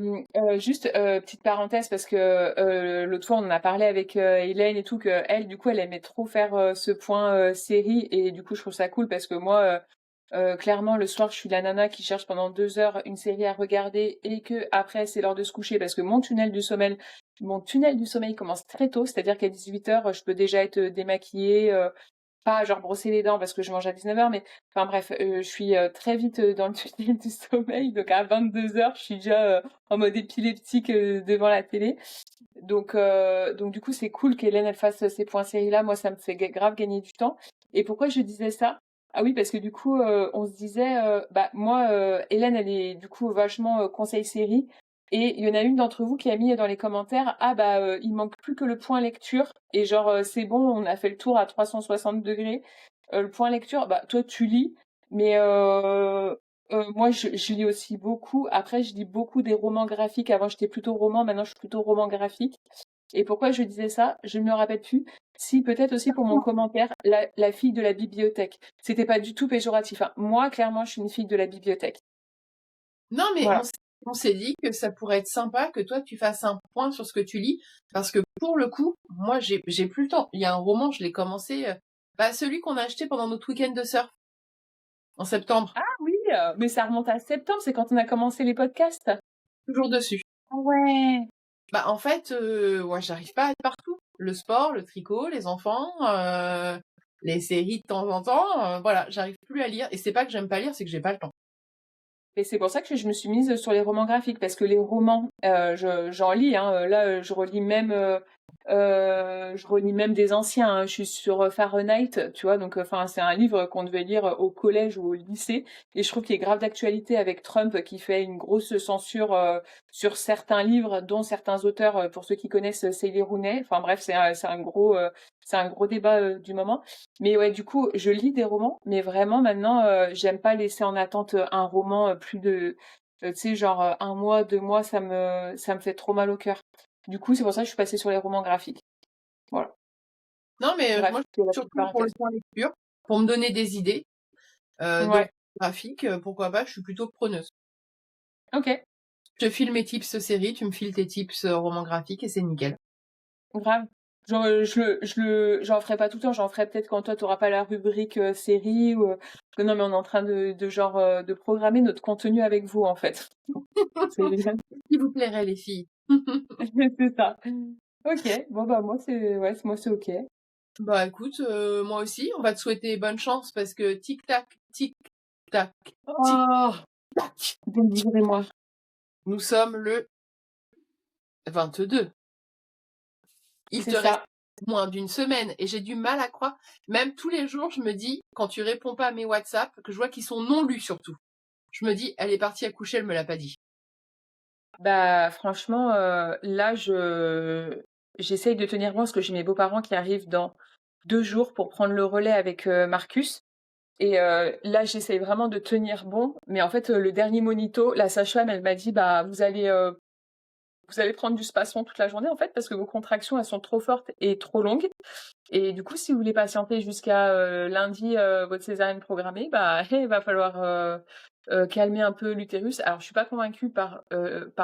Juste petite parenthèse parce que l'autre fois on en a parlé avec Hélène et tout que elle du coup elle aimait trop faire ce point série et du coup je trouve ça cool parce que moi clairement le soir je suis la nana qui cherche pendant 2 heures une série à regarder et que après c'est l'heure de se coucher parce que mon tunnel du sommeil commence très tôt, c'est-à-dire qu'à 18 heures je peux déjà être démaquillée, pas genre brosser les dents parce que je mange à 19 heures, mais enfin bref, je suis très vite dans le tunnel du sommeil. Donc à 22 heures, je suis déjà en mode épileptique devant la télé. Donc du coup, c'est cool qu'Hélène elle fasse ces points séries là. Moi, ça me fait grave gagner du temps. Et pourquoi je disais ça? Ah oui, parce que du coup, on se disait, bah moi, Hélène, elle est du coup vachement conseil série. Et il y en a une d'entre vous qui a mis dans les commentaires, ah bah il manque plus que le point lecture. Et genre c'est bon, on a fait le tour à 360 degrés. Le point lecture, bah toi tu lis, mais moi je lis aussi beaucoup. Après je lis beaucoup des romans graphiques. Avant j'étais plutôt roman, maintenant je suis plutôt roman graphique. Et pourquoi je disais ça, je ne me rappelle plus. Si, peut-être aussi pour mon commentaire, la fille de la bibliothèque. C'était pas du tout péjoratif, hein. Moi, clairement, je suis une fille de la bibliothèque.
Non, mais
Voilà.
on s'est dit que ça pourrait être sympa que toi tu fasses un point sur ce que tu lis, parce que pour le coup, moi j'ai plus le temps. Il y a un roman, je l'ai commencé, bah, celui qu'on a acheté pendant notre week-end de surf en septembre,
Ah oui, mais ça remonte à septembre, c'est quand on a commencé les podcasts.
toujours dessus.
Ah ouais.
Bah en fait, ouais, j'arrive pas à être partout. Le sport, le tricot, les enfants, les séries de temps en temps, voilà, j'arrive plus à lire. Et c'est pas que j'aime pas lire, c'est que j'ai pas le temps.
Et c'est pour ça que je me suis mise sur les romans graphiques, parce que les romans, j'en lis, hein. Là, je relis même des anciens, hein. Je suis sur Fahrenheit, tu vois, donc enfin c'est un livre qu'on devait lire au collège ou au lycée, et je trouve qu'il est grave d'actualité avec Trump qui fait une grosse censure sur certains livres, dont certains auteurs. Pour ceux qui connaissent, Sally Rooney. Enfin bref, c'est un gros débat du moment. Mais ouais, du coup, je lis des romans, mais vraiment maintenant, j'aime pas laisser en attente un roman plus de, tu sais, genre 1 mois, 2 mois, ça me fait trop mal au cœur. Du coup, c'est pour ça que je suis passée sur les romans graphiques. Voilà.
Non, mais moi,
Bref, c'est la
je suis
petite
surtout pour le
parenthèse.
point lecture, pour me donner des idées. Donc,
Ouais.
graphique, pourquoi pas, je suis plutôt preneuse.
Ok.
Je te file mes tips séries, tu me files tes tips romans graphiques et c'est nickel.
Grave. Genre, j'en ferai pas tout le temps. J'en ferai peut-être quand toi t'auras pas la rubrique série ou. Non, mais on est en train de programmer notre contenu avec vous en fait. C'est
S'il vous plairait, les filles.
c'est ça. Ok. Bon bah moi c'est ok.
Bah écoute, moi aussi, on va te souhaiter bonne chance parce que tic-tac, tic-tac,
Oh,
tic-tac.
délivrez-moi.
Nous sommes le 22. Il
C'est
te reste
ça.
moins d'une semaine et j'ai du mal à croire. Même tous les jours, je me dis, quand tu réponds pas à mes WhatsApp, que je vois qu'ils sont non lus surtout. Je me dis, elle est partie accoucher, elle me l'a pas dit.
Bah franchement, là j'essaye de tenir bon parce que j'ai mes beaux-parents qui arrivent dans 2 jours pour prendre le relais avec Marcus. Et là j'essaye vraiment de tenir bon. Mais en fait, le dernier monito, la sage-femme, elle m'a dit bah vous allez prendre du spasson toute la journée en fait parce que vos contractions elles sont trop fortes et trop longues. Et du coup, si vous voulez patienter jusqu'à lundi votre césarienne programmée, bah il va falloir calmer un peu l'utérus. Alors, je suis pas convaincue par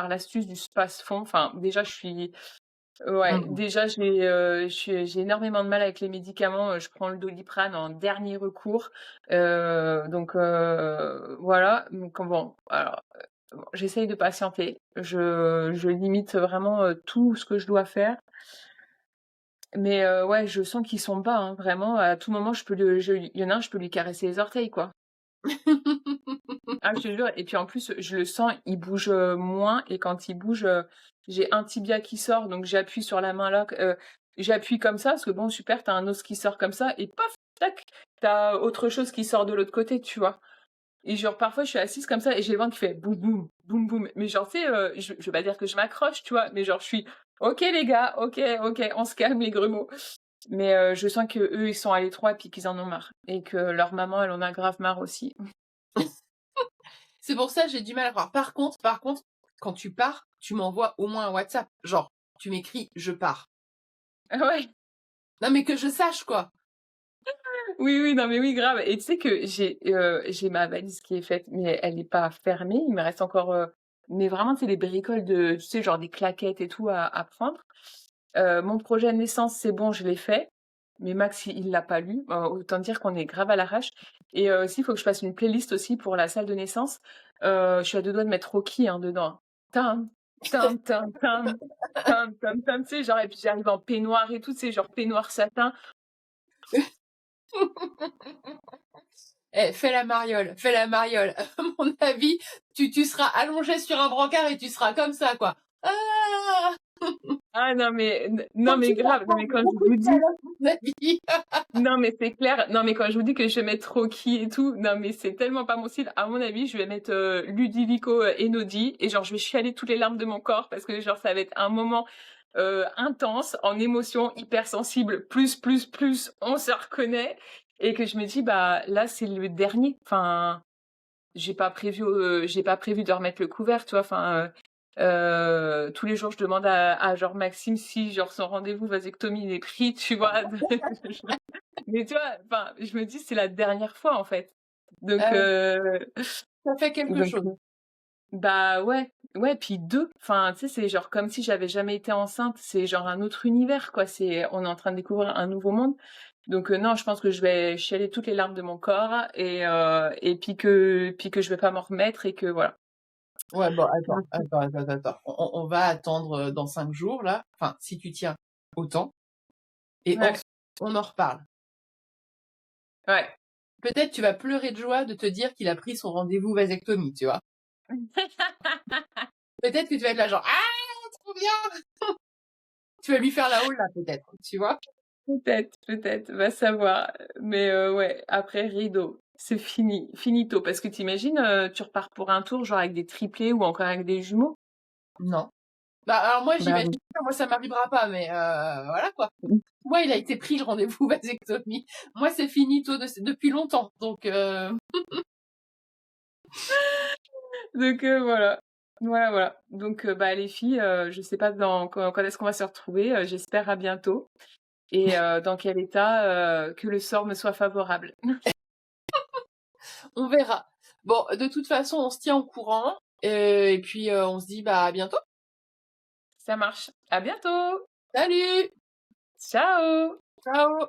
l'astuce du space-fond. Enfin, déjà, ouais,
Mhm.
déjà j'ai énormément de mal avec les médicaments. Je prends le Doliprane en dernier recours. Donc voilà. Donc bon, alors bon, j'essaye de patienter. Je limite vraiment tout ce que je dois faire. Mais ouais, je sens qu'ils sont bas, hein, vraiment. À tout moment, il y en a un, je peux lui caresser les orteils, quoi. Ah, je te jure. Et puis en plus, je le sens, il bouge moins. Et quand il bouge, j'ai un tibia qui sort, donc j'appuie sur la main là. J'appuie comme ça, parce que bon, super, t'as un os qui sort comme ça, et paf, tac, t'as autre chose qui sort de l'autre côté, tu vois. Et genre, parfois, je suis assise comme ça, et j'ai le ventre qui fait boum, boum, boum, boum. Mais genre, tu sais, je vais pas dire que je m'accroche, tu vois, mais genre, je suis, ok les gars, ok, ok, on se calme les grumeaux. Mais je sens que eux ils sont à l'étroit et puis qu'ils en ont marre. Et que leur maman, elle en a grave marre aussi.
C'est pour ça que j'ai du mal à croire. Par contre, quand tu pars, tu m'envoies au moins un WhatsApp. Genre, tu m'écris je pars.
Ouais,
Non mais que je sache quoi.
Oui, oui, non, mais oui, grave. Et tu sais que j'ai ma valise qui est faite, mais elle n'est pas fermée. Il me reste encore, mais vraiment, c'est des bricoles de, tu sais, genre des claquettes et tout à prendre. Mon projet de naissance, c'est bon, je l'ai fait. Mais Max, il l'a pas lu. Autant dire qu'on est grave à l'arrache. Et aussi, il faut que je fasse une playlist aussi pour la salle de naissance. Je suis à deux doigts de mettre Rocky hein, dedans. Tam, tam, tam, tam, tam, tam, tam, tu sais, genre, et puis j'arrive en peignoir et tout, tu sais, genre peignoir satin.
Fais la mariole, fais la mariole. À mon avis, tu seras allongé sur un brancard et tu seras comme ça, quoi. Ah,
Ah non mais non
donc
mais
tu vas
grave, non
prendre
mais quand je
beaucoup de
vous dis
salade, à mon avis.
non mais c'est clair, non mais quand je vous dis que je vais mettre Rocky et tout, non mais c'est tellement pas mon style. À mon avis, je vais mettre Ludovico Einaudi et genre je vais chialer toutes les larmes de mon corps parce que genre ça va être un moment intense, en émotion, hypersensible, plus, on se reconnaît et que je me dis bah là c'est le dernier. Enfin, j'ai pas prévu de remettre le couvert, tu vois. Enfin, tous les jours, je demande à genre Maxime si genre son rendez-vous vasectomie il est pris, tu vois. Mais tu vois, enfin, je me dis c'est la dernière fois en fait. Donc,
Ça fait quelque
donc
chose.
bah ouais, ouais. Puis deux, enfin, tu sais, c'est genre comme si j'avais jamais été enceinte. C'est genre un autre univers, quoi. On est en train de découvrir un nouveau monde. Donc non, je pense que je vais chialer toutes les larmes de mon corps et puis que je vais pas m'en remettre et que voilà.
Ouais, bon, attends. On va attendre dans 5 jours, là. Enfin, si tu tiens autant. Et
Ouais,
on en reparle.
ouais.
Peut-être tu vas pleurer de joie de te dire qu'il a pris son rendez-vous vasectomie, tu vois. Peut-être que tu vas être là genre, ah, trop bien! Tu vas lui faire la haule, là, peut-être, tu vois.
Peut-être, va savoir. Mais ouais, après rideau, c'est fini, finito. Parce que t'imagines, tu repars pour un tour, genre avec des triplés ou encore avec des jumeaux.
Non. Bah, alors moi,
Bah
j'imagine
oui.
pas, moi, ça m'arrivera pas, mais voilà, quoi. Moi, il a été pris le rendez-vous vasectomie. Moi, c'est finito depuis longtemps. Donc,
Donc voilà. Voilà. Donc bah les filles, je sais pas quand est-ce qu'on va se retrouver. J'espère à bientôt. Et dans quel état que le sort me soit favorable.
on verra. Bon, de toute façon, on se tient au courant. Et puis, on se dit, bah, à bientôt.
Ça marche. À bientôt.
Salut!
Ciao.
Ciao!